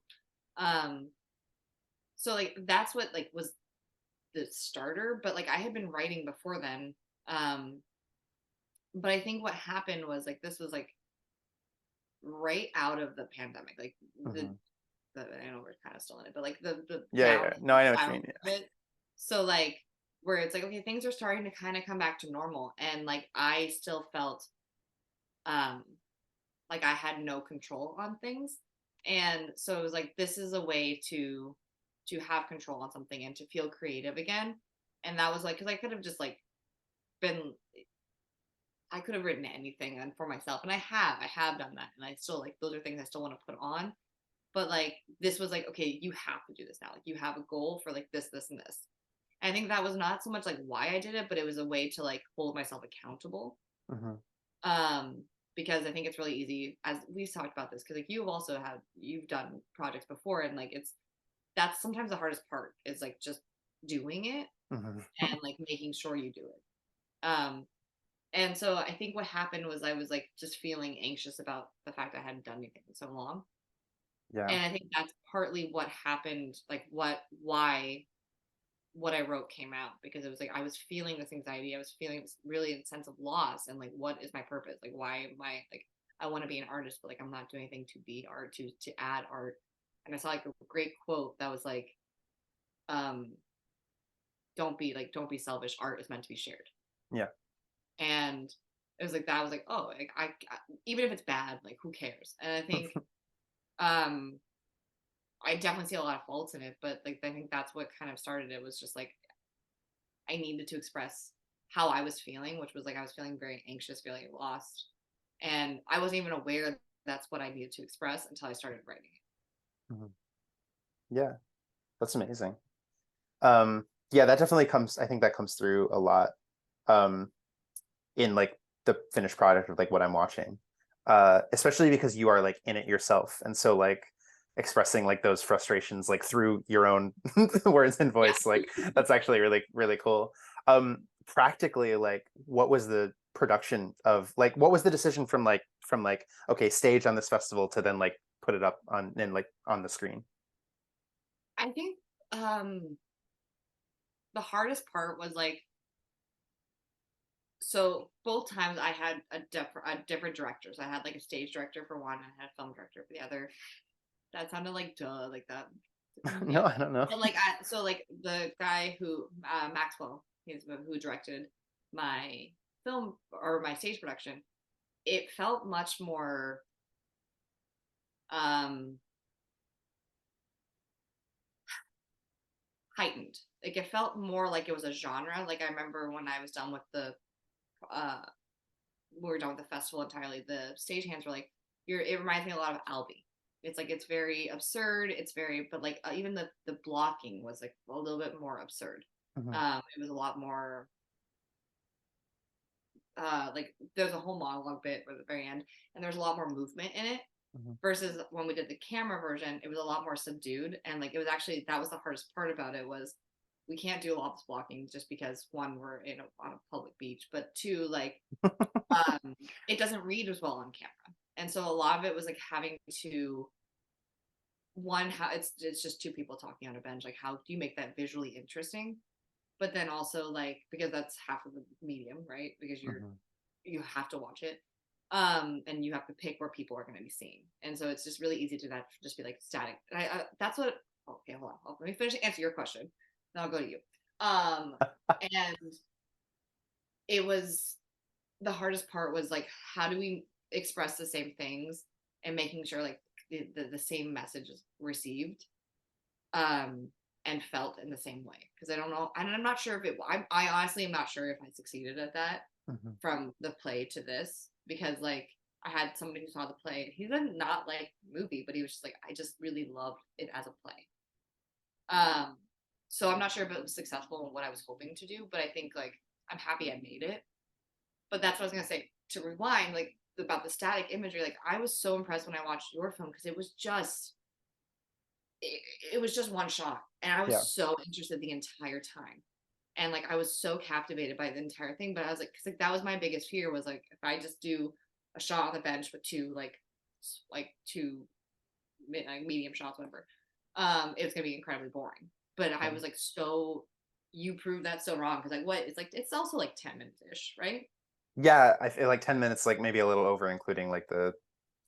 Um, so like that's what like was the starter. But like I had been writing before then. Um, but I think what happened was like this was like right out of the pandemic, like the Hmm. I know we're kind of still in it, but like the Yeah, yeah, down yeah. No, I know what you violence mean. of it. So like where it's like okay, things are starting to kind of come back to normal, and like I still felt um like I had no control on things, and so it was like this is a way to have control on something and to feel creative again, and that was like because I could have just like been I could have written anything and for myself, and I have done that, and I still like those are things I still want to put on. But like this was like, okay, you have to do this now. Like you have a goal for like this, and this. And I think that was not so much like why I did it, but it was a way to like hold myself accountable. Hmm. Um, because I think it's really easy, as we've talked about this, because like you've done projects before, and like that's sometimes the hardest part is like just doing it Hmm. and like making sure you do it. And so I think what happened was I was like just feeling anxious about the fact I hadn't done anything in so long. Yeah. And I think that's partly what happened, like why what I wrote came out, because it was like I was feeling this anxiety, I was feeling this really a sense of loss, and like what is my purpose? Like why am I like I want to be an artist, but like I'm not doing anything to be art, to add art. And I saw like a great quote that was like, um, don't be selfish. Art is meant to be shared. Yeah. And it was like that. I was like, oh, like even if it's bad, like who cares? And I think um I definitely see a lot of faults in it, but like I think that's what kind of started it was just like I needed to express how I was feeling, which was like I was feeling very anxious, feeling lost. And I wasn't even aware that's what I needed to express until I started writing it. Mhm. Yeah, that's amazing. Um, Yeah, that definitely comes, I think that comes through a lot um in like the finished product of like what I'm watching. Especially because you are like in it yourself. And so like expressing like those frustrations like through your own words and Yeah. voice, like that's actually really, really cool. Practically, like what was the production of like what was the decision from like, okay, stage on this festival to then like put it up on and like on the screen? I think the hardest part was like, so both times I had a different directors. I had like a stage director for one, and I had a film director for the other. That sounded like duh, like that. No, Yeah, I don't know. but like so like the guy who Maxwell, who directed my film or my stage production. It felt much more um heightened. Like it felt more like it was a genre. Like I remember when I was done with the uh we were done with the festival entirely, the stagehands were like, "You're." It reminds me a lot of Albie. It's like it's very absurd. It's very, but like even the blocking was like a little bit more absurd. Mhm, It was a lot more like there's a whole monologue bit at the very end, and there's a lot more movement in it. mhm, Versus when we did the camera version, it was a lot more subdued, and like it was actually that was the hardest part about it was we can't do a lot of blocking just because one we're on a public beach, but two like it doesn't read as well on camera. And so a lot of it was like having to one how it's just two people talking on a bench. Like how do you make that visually interesting? But then also like because that's half of the medium, right? Because mhm. you have to watch it. And you have to pick where people are going to be seeing. And so it's just really easy to that just be like static. And that's what okay, hold on. Let me finish answer your question. Then I'll go to you. Um and it was the hardest part was like how do we express the same things and making sure like the same message is received um and felt in the same way because I don't know and I'm not sure if I honestly am not sure if I succeeded at that Mhm. from the play to this because like I had somebody who saw the play and he did not like the movie but he was just like I just really loved it as a play um so I'm not sure if it was successful in what I was hoping to do but I think like I'm happy I made it but that's what I was gonna say. To rewind, like about the static imagery, like I was so impressed when I watched your film because it was just one shot, and I was Yeah. so interested the entire time, and like I was so captivated by the entire thing. But I was like, because like that was my biggest fear was like if I just do a shot on the bench with two like two like medium shots, whatever, it's gonna be incredibly boring. But I Yeah. was like so. You proved that so wrong because like what it's like it's also like 10 minutes ish, right? Yeah, I feel like 10 minutes, like maybe a little over, including like the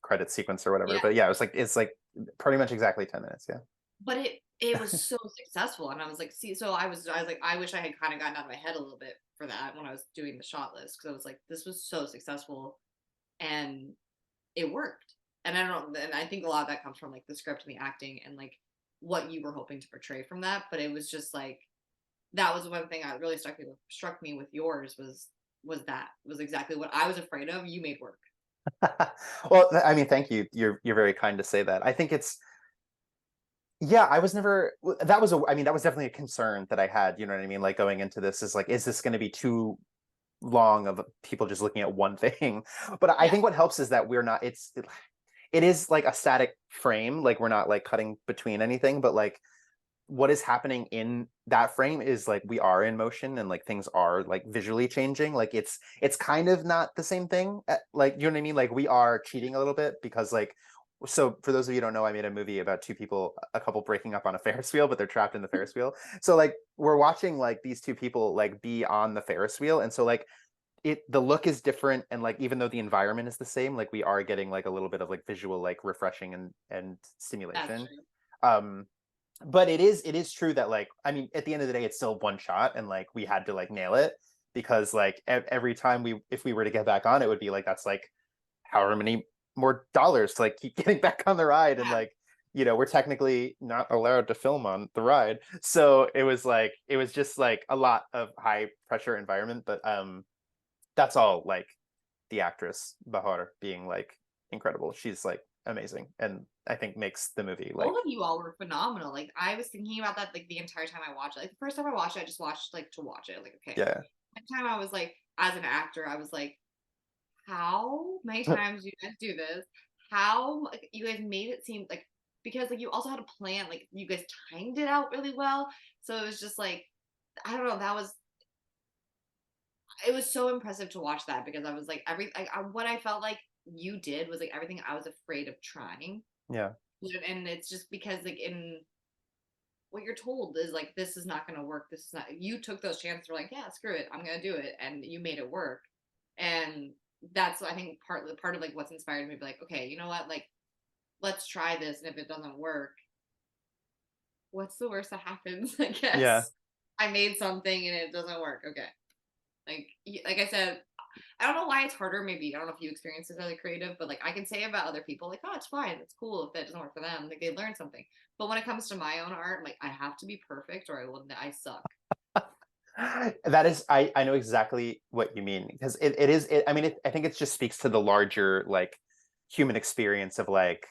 credit sequence or whatever. Yeah. But yeah, it's like pretty much exactly 10 minutes. Yeah. But it was so successful, and I was like, see, so I was like, I wish I had kind of gotten out of my head a little bit for that when I was doing the shot list because I was like, this was so successful, and it worked. And I don't know, and I think a lot of that comes from like the script and the acting and like what you were hoping to portray from that. But it was just like that was one thing that really struck me with yours was that was exactly what I was afraid of. You made work. Well, I mean, thank you. You're very kind to say that. I think it's yeah, I was never that was a I mean, that was definitely a concern that I had, you know what I mean? Like going into this is like, is this going to be too long of people just looking at one thing? But I Yeah, think what helps is that we're not it is like a static frame, like we're not like cutting between anything, but like what is happening in that frame is like we are in motion and like things are like visually changing. Like it's kind of not the same thing, like you know what I mean, like we are cheating a little bit because like so for those of you who don't know, I made a movie about two people, a couple breaking up on a Ferris wheel, but they're trapped in the Ferris wheel. So like we're watching like these two people like be on the Ferris wheel, and so like the look is different, and like even though the environment is the same, like we are getting like a little bit of like visual like refreshing and that's stimulation. true. um but it is true that like I mean at the end of the day it's still one shot, and like we had to like nail it because like every time we if we were to get back on it would be like that's like however many more dollars to like keep getting back on the ride, and Yeah, like we're technically not allowed to film on the ride, so it was like it was just like a lot of high pressure environment. But that's all like the actress Bahar being like incredible. She's like amazing, and I think makes the movie like, Both of you all were phenomenal. Like I was thinking about that like the entire time I watched it. Like the first time I watched it, I just watched like to watch it. Like, okay. yeah. Next time I was like, as an actor, I was like, how many times do you guys do this? How like, you guys made it seem like because like you also had a plan, like you guys timed it out really well. So it was just like I don't know, that was it was so impressive to watch that because I was like what I felt like you did was like everything I was afraid of trying. Yeah. And it's just because like in what you're told is like this is not going to work, this is not, you took those chances, you're like yeah screw it, I'm going to do it, and you made it work. And that's I think part of like what's inspired me to be like okay, you know what, like let's try this, and if it doesn't work, what's the worst that happens? I Yeah. guess I made something and it doesn't work, okay. Like I said, I don't know why it's harder. Maybe I don't know if you experience this as a creative, but like I can say about other people, like, oh, it's fine, it's cool if that doesn't work for them. Like they learn something. But when it comes to my own art, like I have to be perfect or I suck. That is, I know exactly what you mean because I mean I think it just speaks to the larger like human experience of like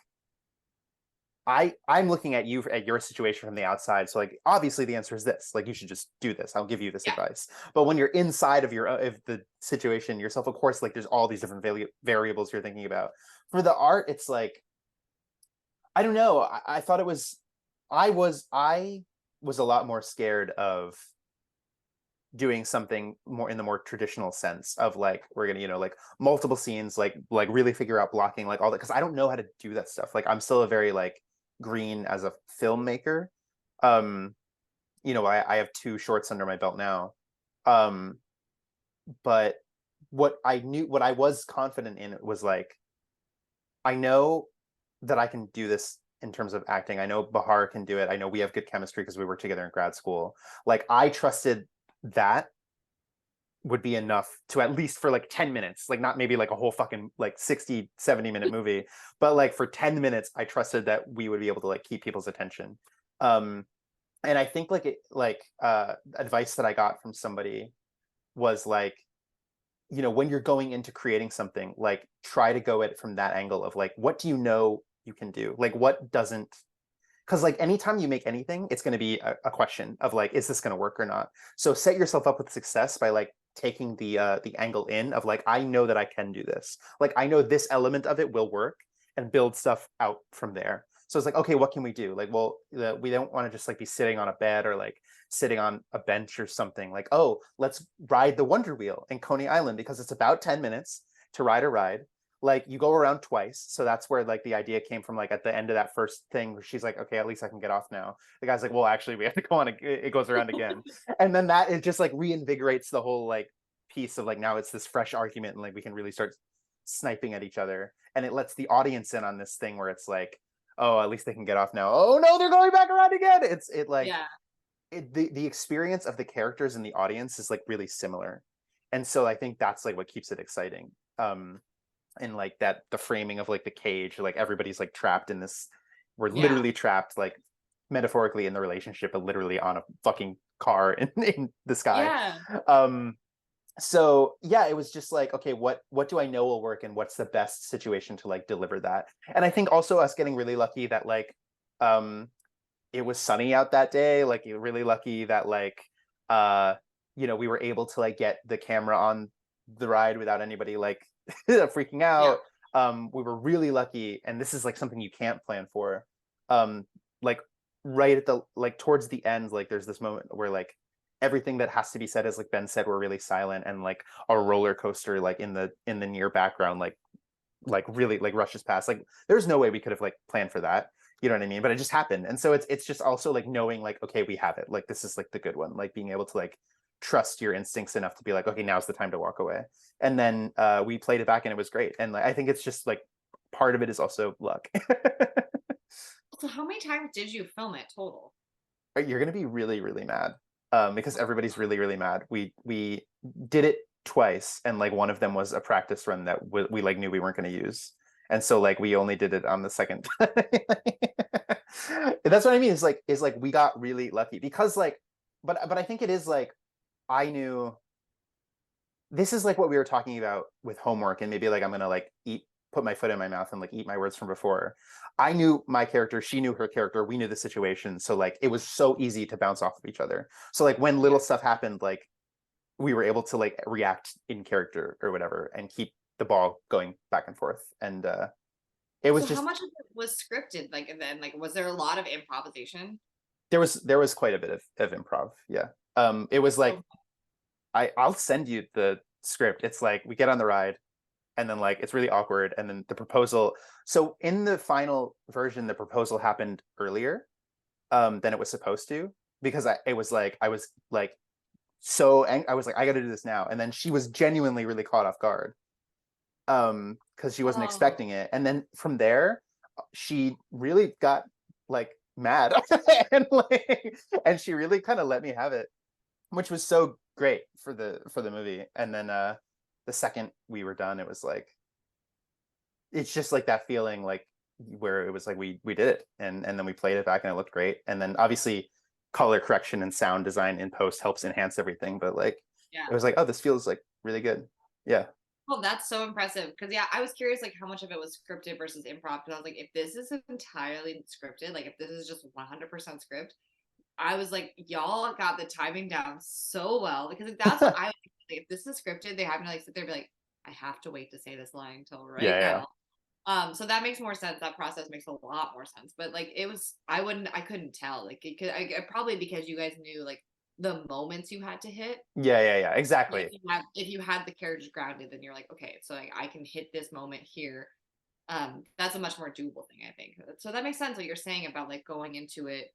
I'm looking at you at your situation from the outside, so like obviously the answer is this, like you should just do this, I'll give you this Yeah. advice. But when you're inside of your of the situation yourself, of course, like there's all these different variables you're thinking about. For the art, it's like I don't know, I thought it was I was a lot more scared of doing something more in the more traditional sense of like we're gonna like multiple scenes, like really figure out blocking, like all that, because I don't know how to do that stuff. Like I'm still a very like green as a filmmaker. um I have 2 shorts under my belt now. um but what I was confident in was like I know that I can do this in terms of acting. I know Bahar can do it. I know we have good chemistry because we worked together in grad school. Like I trusted that would be enough to at least for like 10 minutes, like not maybe like a whole fucking like 60-70 minute movie, but like for 10 minutes I trusted that we would be able to like keep people's attention. um and I think like advice that I got from somebody was like, when you're going into creating something, like try to go at it from that angle of like what do you know you can do, like what doesn't, because like anytime you make anything, it's going to be a question of like, is this going to work or not? So set yourself up with success by like taking the angle in of like, I know that I can do this, like I know this element of it will work, and build stuff out from there. So it's like, okay, what can we do? Like, well, we don't want to just like be sitting on a bed or like sitting on a bench or something. Like, oh, let's ride the Wonder Wheel in Coney Island because it's about 10 minutes to ride a ride. Like you go around twice, so that's where like the idea came from. Like at the end of that first thing where she's like, okay, at least I can get off now, the guy's like, well, actually we have to go on, it goes around again. And then that it just like reinvigorates the whole like piece of like, now it's this fresh argument and like we can really start sniping at each other, and it lets the audience in on this thing where it's like, oh, at least they can get off now, oh no, they're going back around again. It like Yeah. the experience of the characters and the audience is like really similar, and so I think that's like what keeps it exciting. And like that the framing of like the cage, like everybody's like trapped in this, we're Yeah. literally trapped like metaphorically in the relationship, but literally on a fucking car in the sky. Yeah. um so yeah, it was just like, okay, what do I know will work, and what's the best situation to like deliver that. And I think also us getting really lucky that like it was sunny out that day, like you're really lucky that like we were able to like get the camera on the ride without anybody like freaking Yeah. out. We were really lucky, and this is like something you can't plan for. Like right at the like towards the end, like there's this moment where like everything that has to be said, as like Ben said, we're really silent, and like a roller coaster like in the near background like really like rushes past. Like there's no way we could have like planned for that, you know what I mean? But it just happened. And so it's just also like knowing like, okay, we have it, like this is like the good one, like being able to like trust your instincts enough to be like, okay, now's the time to walk away. And then we played it back and it was great. And like I think it's just like part of it is also luck. So how many times did you film it total? You're gonna be really really mad, because everybody's really really mad. We did it twice, and like one of them was a practice run that we like knew we weren't going to use, and so like we only did it on the second time. That's what I mean, is like we got really lucky because like, but I think it is like, I knew this is like what we were talking about with homework, and maybe like I'm gonna like eat put my foot in my mouth and like eat my words from before. I knew my character, she knew her character, we knew the situation, so like it was so easy to bounce off of each other. So like when little stuff happened, like we were able to like react in character or whatever and keep the ball going back and forth. And it was So how just much of it was scripted? Like, and then like, was there a lot of improvisation? there was quite a bit of improv. Yeah. It was like So, I'll send you the script. It's like we get on the ride and then like it's really awkward and then the proposal. So in the final version the proposal happened earlier than it was supposed to, because I was like I was like I was like I got to do this now, and then she was genuinely really caught off guard because she wasn't oh, expecting it, and then from there she really got like mad and like and she really kind of let me have it, which was so great for the movie. And then the second we were done, it was like it's just like that feeling like where it was like we did it, and then we played it back and it looked great. And then obviously color correction and sound design in post helps enhance everything, but like yeah. it was like, oh, this feels like really good. Yeah. Well, that's so impressive. Because yeah, I was curious like how much of it was scripted versus improv. Because I was like, if this is entirely scripted, like if this is just 100% script, I was like, y'all got the timing down so well. Because like, that's what I would think. Like, if this is scripted, they have to like sit there and be like, I have to wait to say this line until right Yeah, yeah. now. So that makes more sense. That process makes a lot more sense. But like it was, I couldn't tell. Like it could, probably because you guys knew like the moments you had to hit. Yeah, yeah, yeah, Like exactly. if you had the characters grounded, then you're like, okay, so like I can hit this moment here. That's a much more doable thing, I think. So that makes sense what you're saying about like going into it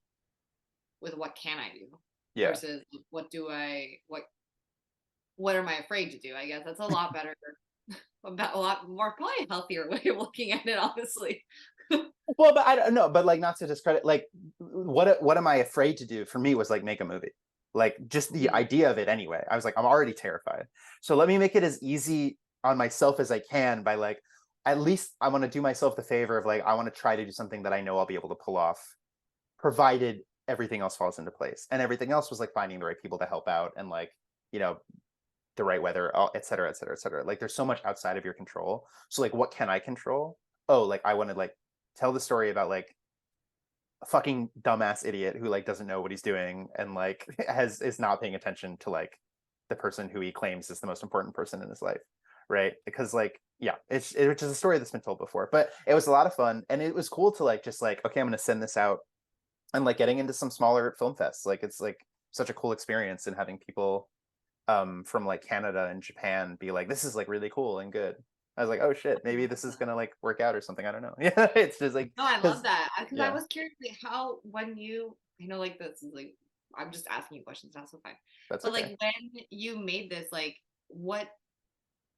with what can I do Yeah. versus what am I afraid to do? I guess that's a lot better, about a lot more probably healthier way of looking at it, honestly. Well, but I don't know, but like not to discredit, like what am I afraid to do? For me was like make a movie. Like just the Mhm. idea of it anyway. I was like, I'm already terrified. So let me make it as easy on myself as I can by like at least I want to do myself the favor of like I want to try to do something that I know I'll be able to pull off, provided everything else falls into place. And everything else was like finding the right people to help out and like, you know, the right weather, et cetera, et cetera, et cetera. Like there's so much outside of your control. So like what can I control? Oh, like I want to like tell the story about like a fucking dumbass idiot who like doesn't know what he's doing and like has is not paying attention to like the person who he claims is the most important person in his life, right? Because like yeah, which is a story that's been told before, but it was a lot of fun and it was cool to like just like okay, I'm gonna send this out and like getting into some smaller film fests. Like it's like such a cool experience and having people from like Canada and Japan be like, this is like really cool and good. I was like, oh shit, maybe this is gonna like work out or something. I don't know. Yeah, it's just like No, I love because that because I yeah, was curious like how when you I know like this is like I'm just asking you questions now, so fine. that's But okay. like when you made this, what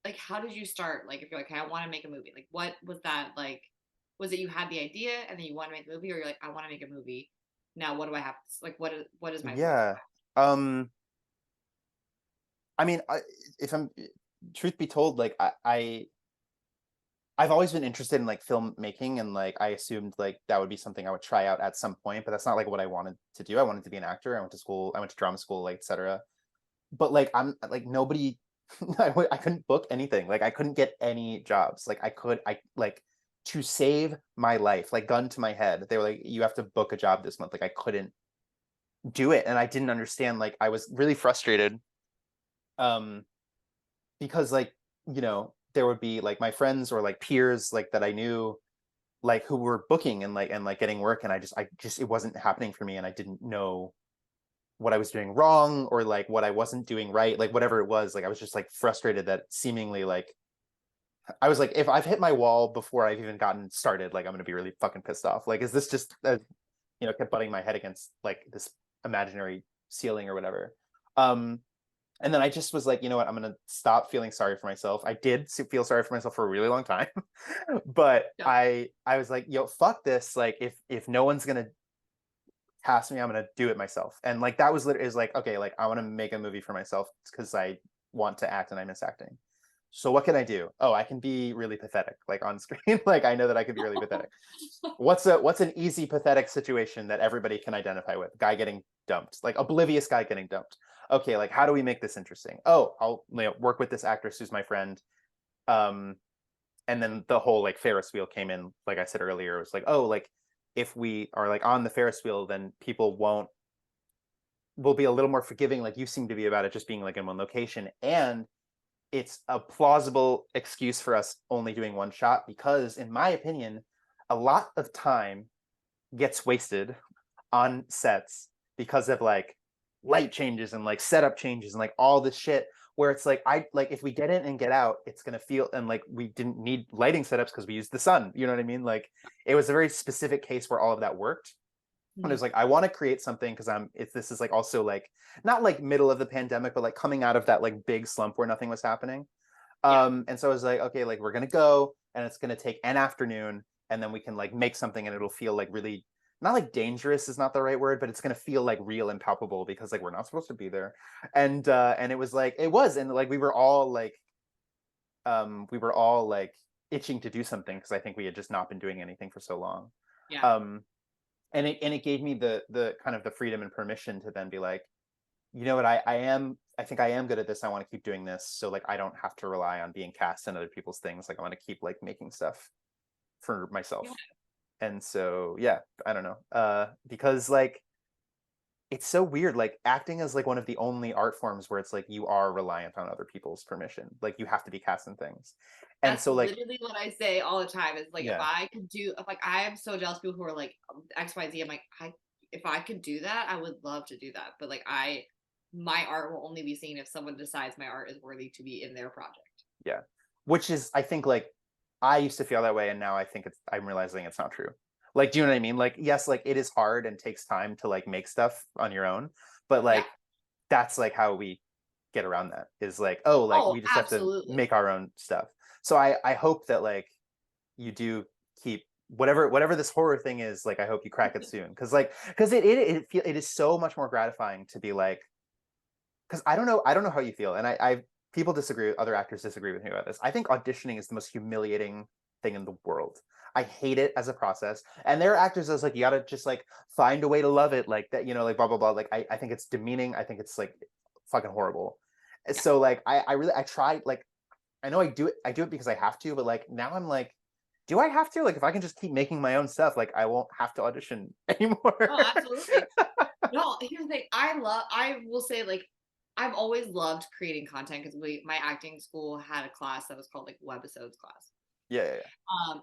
like how did you start? Like if you're like, hey, I want to make a movie, like what was that like? Was it you had the idea and then you want to make a movie, or you're like, I want to make a movie. Now what do I have? Like what is my work? Yeah. Um, I mean, if I'm truth be told, like I've always been interested in like filmmaking and like I assumed like that would be something I would try out at some point, but that's not like what I wanted to do. I wanted to be an actor. I went to school, I went to drama school, like etc. But like I'm like nobody I couldn't book anything. Like I couldn't get any jobs. Like I like to save my life, like gun to my head. They were like, you have to book a job this month. Like I couldn't do it. And I didn't understand. Like I was really frustrated. Um, because like, you know, there would be like my friends or like peers like that I knew like who were booking and like getting work and I just it wasn't happening for me and I didn't know what I was doing wrong or like what I wasn't doing right, like whatever it was. Like I was just like frustrated that seemingly like I was like, if I've hit my wall before I've even gotten started, like I'm gonna be really fucking pissed off. Like, is this just you know, kept butting my head against like this imaginary ceiling or whatever. Um, and then I just was like, you know what, I'm gonna stop feeling sorry for myself. I did feel sorry for myself for a really long time, but Yeah. I was like, yo, fuck this. Like, if no one's gonna cast me, I'm gonna do it myself. And like that was literally is like, okay, like I want to make a movie for myself because I want to act and I miss acting. So what can I do? Oh, I can be really pathetic, like on screen. Like I know that I can be really pathetic. What's an easy pathetic situation that everybody can identify with? Guy getting dumped, like oblivious guy getting dumped. Okay, like how do we make this interesting? Oh, I'll work with this actress who's my friend. Um, and then the whole like Ferris wheel came in, like I said earlier. It was like, oh, like if we are like on the Ferris wheel, then people won't will be a little more forgiving, like you seem to be, about it just being like in one location. And it's a plausible excuse for us only doing one shot because, in my opinion, a lot of time gets wasted on sets because of like light changes and like setup changes and like all this shit, where it's like, I like, if we get in and get out, it's gonna feel, and like we didn't need lighting setups because we used the sun, you know what I mean? Like it was a very specific case where all of that worked. And it was like, I want to create something because this is like also like not like middle of the pandemic, but like coming out of that like big slump where nothing was happening. Yeah. And so I was like, okay, like we're gonna go and it's gonna take an afternoon, and then we can like make something and it'll feel like really, not like dangerous is not the right word, but it's gonna feel like real and palpable because like we're not supposed to be there. And it was like, it was, and like we were all like itching to do something because I think we had just not been doing anything for so long. Yeah. And it gave me the kind of the freedom and permission to then be like, you know what, I think I am good at this. I want to keep doing this. So like I don't have to rely on being cast in other people's things. Like I want to keep like making stuff for myself. Yeah. And so yeah, I don't know. Because like it's so weird. Like acting is like one of the only art forms where it's like you are reliant on other people's permission. Like you have to be cast in things. And That's so like, literally what I say all the time. Is like, if yeah. I could do, if like I am so jealous of people who are like X, Y, Z. I'm like, if I could do that, I would love to do that. But like my art will only be seen if someone decides my art is worthy to be in their project. Yeah. Which is, I think, like I used to feel that way, and now I think I'm realizing it's not true. Like, do you know what I mean? Like, yes, like it is hard and takes time to like make stuff on your own, but Yeah. like that's like how we get around that, is like, oh, like Oh, we just have to absolutely. make our own stuff. So I hope that like you do keep whatever this horror thing is, like I hope you crack it soon, because it is so much more gratifying to be like, because I don't know how you feel, and I people disagree, other actors disagree with me about this. I think auditioning is the most humiliating thing in the world. I hate it as a process, and there are actors that's like, you gotta just like find a way to love it, like that, like blah blah blah. Like I think it's demeaning. I think it's like fucking horrible. Yeah. So like I try, like I know I do it because I have to, but like now I'm like, do I have to? Like if I can just keep making my own stuff, like I won't have to audition anymore. Oh, absolutely. No, here's the thing. I will say, like, I've always loved creating content because my acting school had a class that was called like webisodes class. Yeah.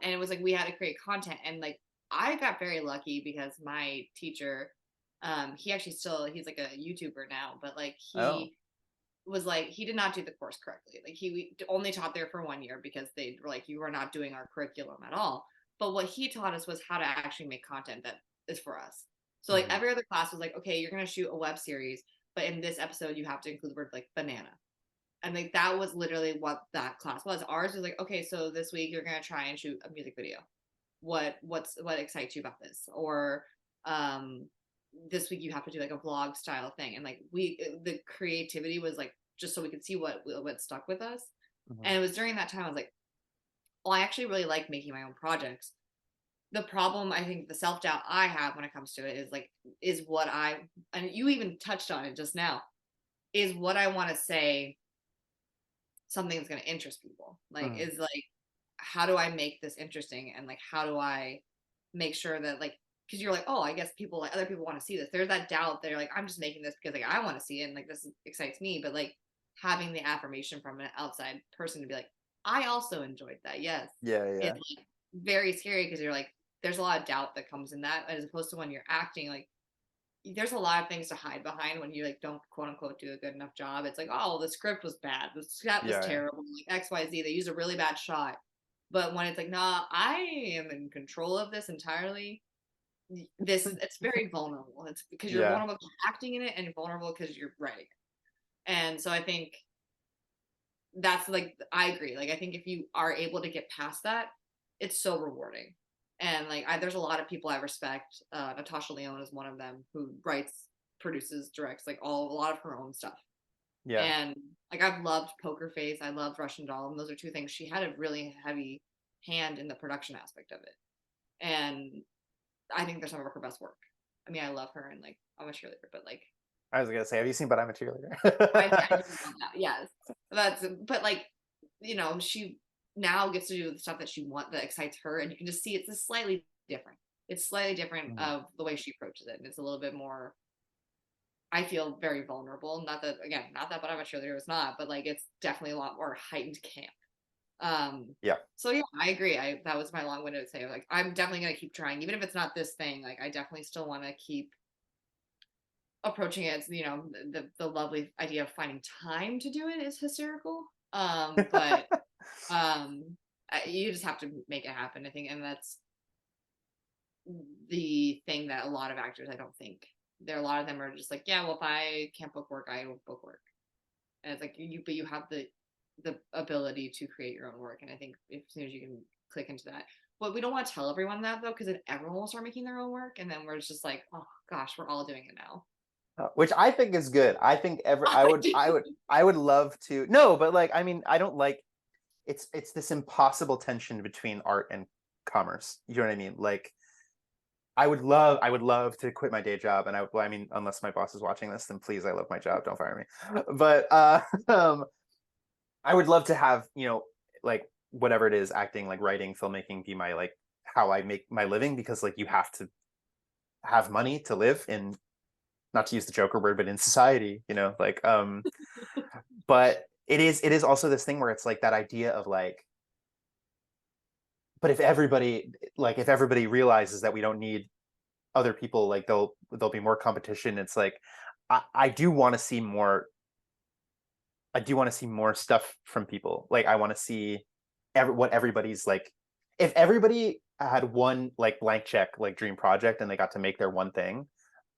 And it was like we had to create content, and like I got very lucky because my teacher, he actually he's like a YouTuber now, but like Oh. he was like, he did not do the course correctly. Like he only taught there for 1 year because they were like, you are not doing our curriculum at all. But what he taught us was how to actually make content that is for us. So like Mhm. every other class was like, okay, you're gonna shoot a web series, but in this episode you have to include the word like banana. And like that was literally what that class was. Ours was like, okay, so this week you're gonna try and shoot a music video. What excites you about this? Or um this week you have to do like a vlog style thing. And like the creativity was like just so we could see what stuck with us. Mhm. And it was during that time I was like, well, I actually really like making my own projects. The problem, I think, the self-doubt I have when it comes to it is like, is what I, and you even touched on it just now, is what I want to say something that's going to interest people. Like, Mhm. is like, how do I make this interesting? And like, how do I make sure that like, because you're like, oh, I guess people, like other people want to see this. There's that doubt. They're like, I'm just making this because like I want to see it and like this excites me. But like having the affirmation from an outside person to be like, I also enjoyed that. Yes, Yeah. it's like very scary because you're like, there's a lot of doubt that comes in that, as opposed to when you're acting. Like there's a lot of things to hide behind when you like don't quote unquote do a good enough job. It's like, oh, the script was bad, the script was Yeah. terrible, like XYZ, they used a really bad shot. But when it's like, nah, I am in control of this entirely, it's very vulnerable. It's because you're Yeah. vulnerable because you're acting in it, and you're vulnerable because you're writing it. And so I think that's like, I agree. Like I think if you are able to get past that, it's so rewarding. And like there's a lot of people I respect. Natasha Leone is one of them, who writes, produces, directs like a lot of her own stuff. Yeah. And like I've loved Poker Face, I loved Russian Doll, and those are two things she had a really heavy hand in the production aspect of it. And I think they're some of her best work. I mean, I love her, and like I'm a cheerleader, but like I was gonna say, have you seen But I'm a Cheerleader? I do love that. Yes, but like she now gets to do the stuff that she wants, that excites her, and you can just see it's just slightly different. It's slightly different Mhm. of the way she approaches it, and it's a little bit more. I feel very vulnerable. Not that, again, not that, but I'm a cheerleader was not, but like it's definitely a lot more heightened camp. Yeah. So yeah, I agree. That was my long-winded say. Like, I'm definitely gonna keep trying, even if it's not this thing. Like, I definitely still want to keep approaching it. The lovely idea of finding time to do it is hysterical. But you just have to make it happen, I think, and that's the thing that a lot of actors, I don't think, there a lot of them are just like, yeah, well, if I can't book work, I don't book work. And it's like but you have the ability to create your own work, and I think as soon as you can click into that. But we don't want to tell everyone that, though, because then everyone will start making their own work, and then we're just like, oh gosh, we're all doing it now. Which I think is good. I think I would love to. No, but like, I mean, I don't like, it's this impossible tension between art and commerce. You know what I mean? Like, I would love to quit my day job, and well, I mean, unless my boss is watching this, then please, I love my job, don't fire me. But um, I would love to have, like, whatever it is, acting, like writing, filmmaking, be my, like, how I make my living, because like you have to have money to live in, not to use the Joker word, but in society, like, but it is also this thing where it's like that idea of like, but if everybody realizes that we don't need other people, like there'll be more competition. It's like, I do want to see more. I do want to see more stuff from people. Like, I want to see what everybody's like. If everybody had one like blank check, like dream project, and they got to make their one thing,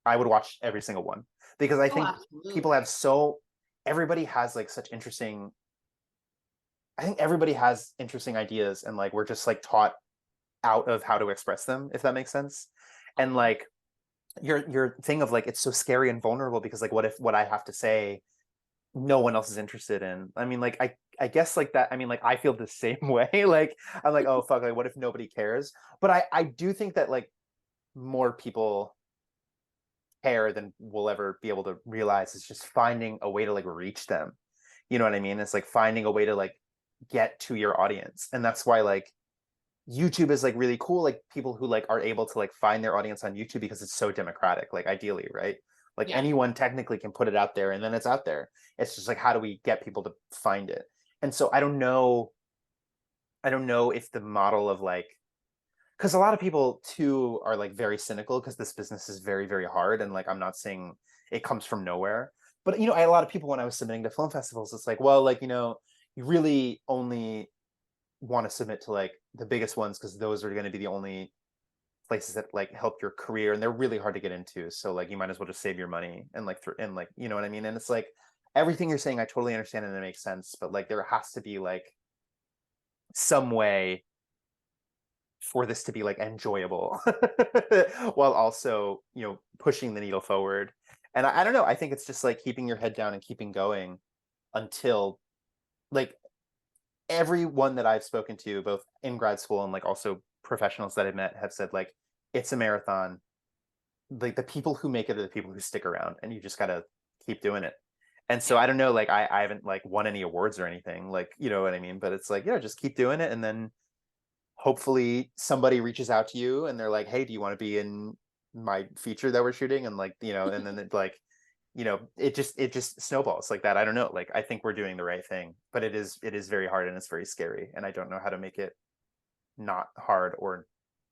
I would watch every single one, because I Oh, think people have absolutely. everybody has like such interesting. I think everybody has interesting ideas, and like we're just like taught out of how to express them, if that makes sense. And Uh-huh. like your thing of like, it's so scary and vulnerable, because like, what if what I have to say no one else is interested in? I mean, like, I guess like that. I mean, like, I feel the same way. Like, I'm like, oh fuck, like what if nobody cares? But I do think that like more people care than we'll ever be able to realize. Is just finding a way to like reach them. You know what I mean? It's like finding a way to like get to your audience. And that's why like YouTube is like really cool. Like, people who like are able to like find their audience on YouTube, because it's so democratic, like ideally, right? Like, Yeah. anyone technically can put it out there, and then it's out there. It's just like, how do we get people to find it? And so I don't know if the model of like, because a lot of people too are like very cynical, because this business is very, very hard, and like, I'm not saying it comes from nowhere, but I had a lot of people when I was submitting to film festivals. It's like, well, like, you really only want to submit to like the biggest ones, because those are going to be the only places that like help your career, and they're really hard to get into, so like you might as well just save your money, and like and like, you know what I mean? And it's like, everything you're saying I totally understand, and it makes sense, but like there has to be like some way for this to be like enjoyable, while also pushing the needle forward. And I don't know, I think it's just like keeping your head down and keeping going until, like, everyone that I've spoken to, both in grad school and like also professionals that I've met, have said like, it's a marathon. Like, the people who make it are the people who stick around, and you just gotta keep doing it. And so Yeah. I don't know, like, I haven't like won any awards or anything, like, you know what I mean? But it's like, just keep doing it, and then hopefully somebody reaches out to you and they're like, hey, do you want to be in my feature that we're shooting? And like, and then it like, it just snowballs like that. I don't know. Like, I think we're doing the right thing, but it is very hard, and it's very scary, and I don't know how to make it not hard or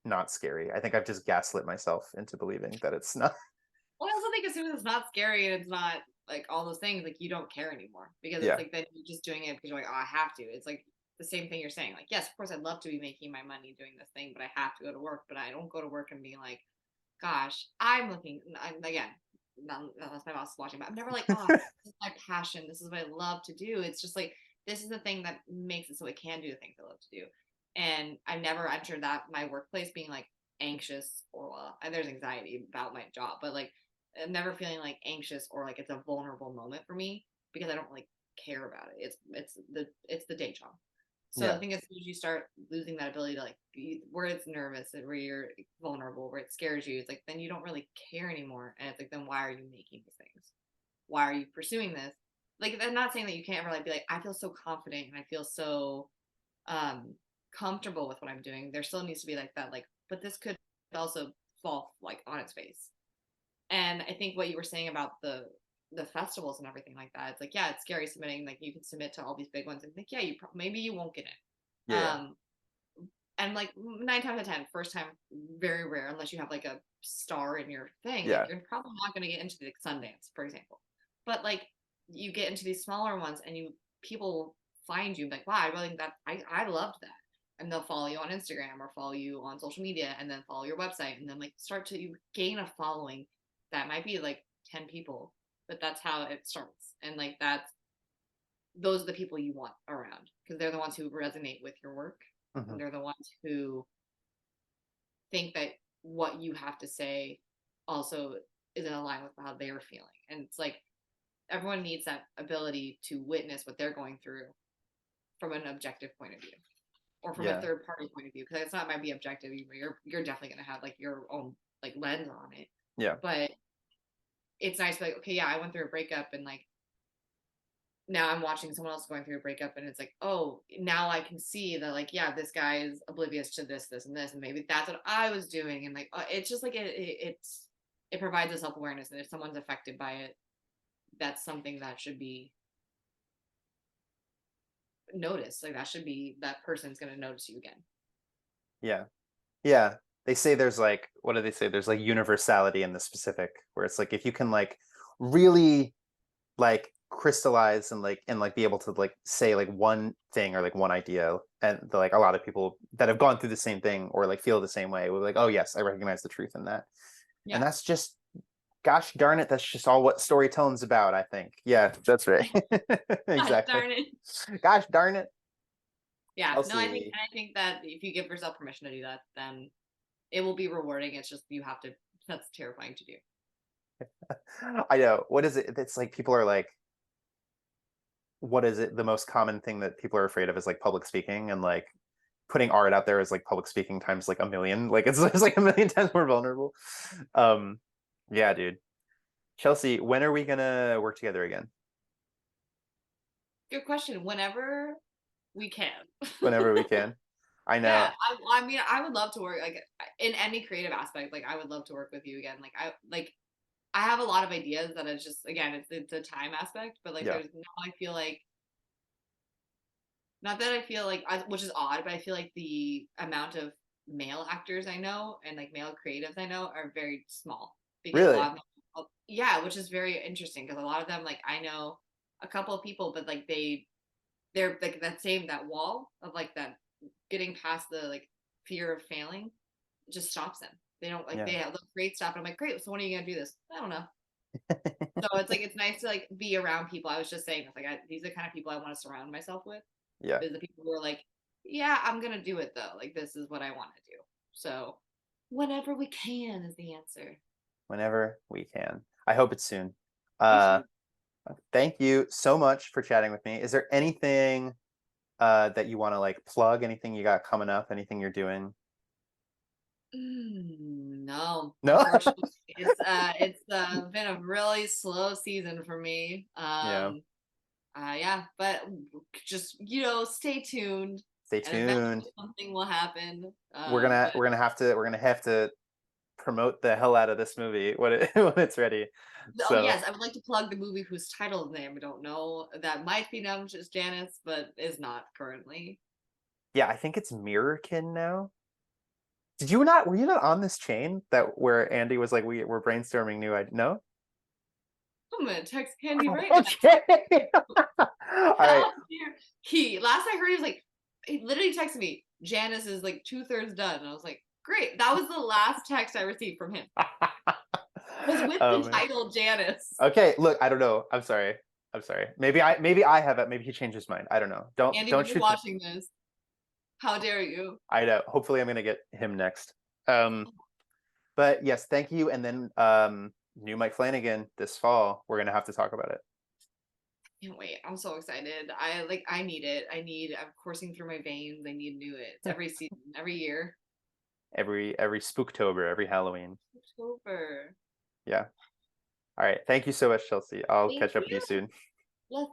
not scary. I think I've just gaslit myself into believing that it's not. Well, I also think as soon as it's not scary and it's not like all those things, like you don't care anymore, because it's Yeah. like then you're just doing it because you're like, oh, I have to. It's like the same thing you're saying. Like, yes, of course, I'd love to be making my money doing this thing, but I have to go to work. But I don't go to work and be like, gosh, I'm looking. Again, not unless my boss is watching, but I'm never like, oh, this is my passion. This is what I love to do. It's just like, this is the thing that makes it so I can do the things I love to do. And I've never entered that my workplace being like anxious, or well, there's anxiety about my job, but like I'm never feeling like anxious or like it's a vulnerable moment for me, because I don't really care about it. It's the day job. So I Yeah. think as soon as you start losing that ability to like be where it's nervous and where you're vulnerable, where it scares you, it's like then you don't really care anymore. And it's like, then why are you making these things? Why are you pursuing this? Like, I'm not saying that you can't ever like be like, I feel so confident and I feel so comfortable with what I'm doing, there still needs to be like that, like, but this could also fall like on its face. And I think what you were saying about the festivals and everything like that, it's like, yeah, it's scary submitting. Like you can submit to all these big ones and think, yeah, maybe you won't get in. Yeah. And like 9 times out of 10, first time, very rare, unless you have like a star in your thing. Yeah. Like you're probably not going to get into the Sundance, for example. But like you get into these smaller ones, and people find you like, wow, I really think that I loved that, and they'll follow you on Instagram or follow you on social media, and then follow your website, and then like start to gain a following that might be like 10 people, but that's how it starts, and like those are the people you want around, because they're the ones who resonate with your work, Mm-hmm. and they're the ones who think that what you have to say also is in line with how they're feeling. And it's like everyone needs that ability to witness what they're going through from an objective point of view, or from a Yeah. third party point of view, because it's not might be objective. You're definitely going to have like your own like lens on it. Yeah. But it's nice to be like, okay, yeah, I went through a breakup, and like now I'm watching someone else going through a breakup, and it's like, oh, now I can see that, like, yeah, this guy is oblivious to this, this, and this, and maybe that's what I was doing, and like, it's just like it provides a self awareness, and if someone's affected by it, that's something that should be noticed. Like that person's gonna notice you again. Yeah. Yeah. They say there's like, what do they say? There's like universality in the specific, where it's like if you can like really like crystallize and like be able to like say like one thing or like one idea, and like a lot of people that have gone through the same thing or like feel the same way will be like, oh yes, I recognize the truth in that. And Yeah. that's just, gosh darn it, that's just all what storytelling's about, I think. Yeah, that's right. Gosh Exactly. darn it. Gosh darn it. Yeah. No, Chelsea. I think that if you give yourself permission to do that, then it will be rewarding. It's just you have to. That's terrifying to do. I know. What is it? It's like people are like, what is it? The most common thing that people are afraid of is like public speaking, and like putting art out there is like public speaking times like a million. Like it's like a million times more vulnerable. Um, yeah, dude. Chelsea, when are we gonna work together again? Good question. Whenever we can. Whenever we can. I know. Yeah, I mean, I would love to work like in any creative aspect. Like, I would love to work with you again. I have a lot of ideas that it's just, again, it's a time aspect, but like Yeah. there's now I feel like, not that I feel like, which is odd, but I feel like the amount of male actors I know and like male creatives I know are very small, because a Really? lot of them, yeah, which is very interesting, because a lot of them, like, I know a couple of people, but like they're like that wall of like that getting past the like fear of failing just stops them. They don't like, Yeah. they have the great stuff, and I'm like, great, so when are you gonna do this? I don't know. So it's like, it's nice to like be around people. I was just saying, it's like, these are the kind of people I want to surround myself with. Yeah. Is the people who are like, yeah, I'm gonna do it though. Like, this is what I want to do. So whenever we can is the answer. Whenever we can. I hope it's soon. Me too. Thank you so much for chatting with me. Is there anything that you want to like plug? Anything you got coming up? Anything you're doing? No, No? unfortunately, it's been a really slow season for me. Yeah. Yeah, but just stay tuned, Stay and eventually tuned. something will happen. But We're gonna have to promote the hell out of this movie when when it's ready. oh So yes, I would like to plug the movie whose title name I don't know. That might be known as Janice, but is not currently. yeah, I think it's Mirrorkin now. Did you not? Were you not on this chain that where Andy was like, we're brainstorming new ideas? No. I'm gonna text Candy right now. Okay. All right. How dare he? Last I heard, he was like, he literally texted me, Janice is like 2/3 done. And I was like, great. That was the last text I received from him. Was with Oh, the man. title Janice. Okay, look, I don't know. I'm sorry. I'm sorry. Maybe I have it. Maybe he changed his mind. I don't know. Andy, when Don't you're shoot. watching this, how dare you? I know. Hopefully I'm gonna get him next. But yes, thank you. And then new Mike Flanagan this fall. We're gonna have to talk about it. Can't wait. I'm so excited. I need it. I'm coursing through my veins. I need new it. It's every season, every year. Every Spooktober, every Halloween. October. Yeah. All right. Thank you so much, Chelsea. I'll Thank catch up with you you. soon. Let's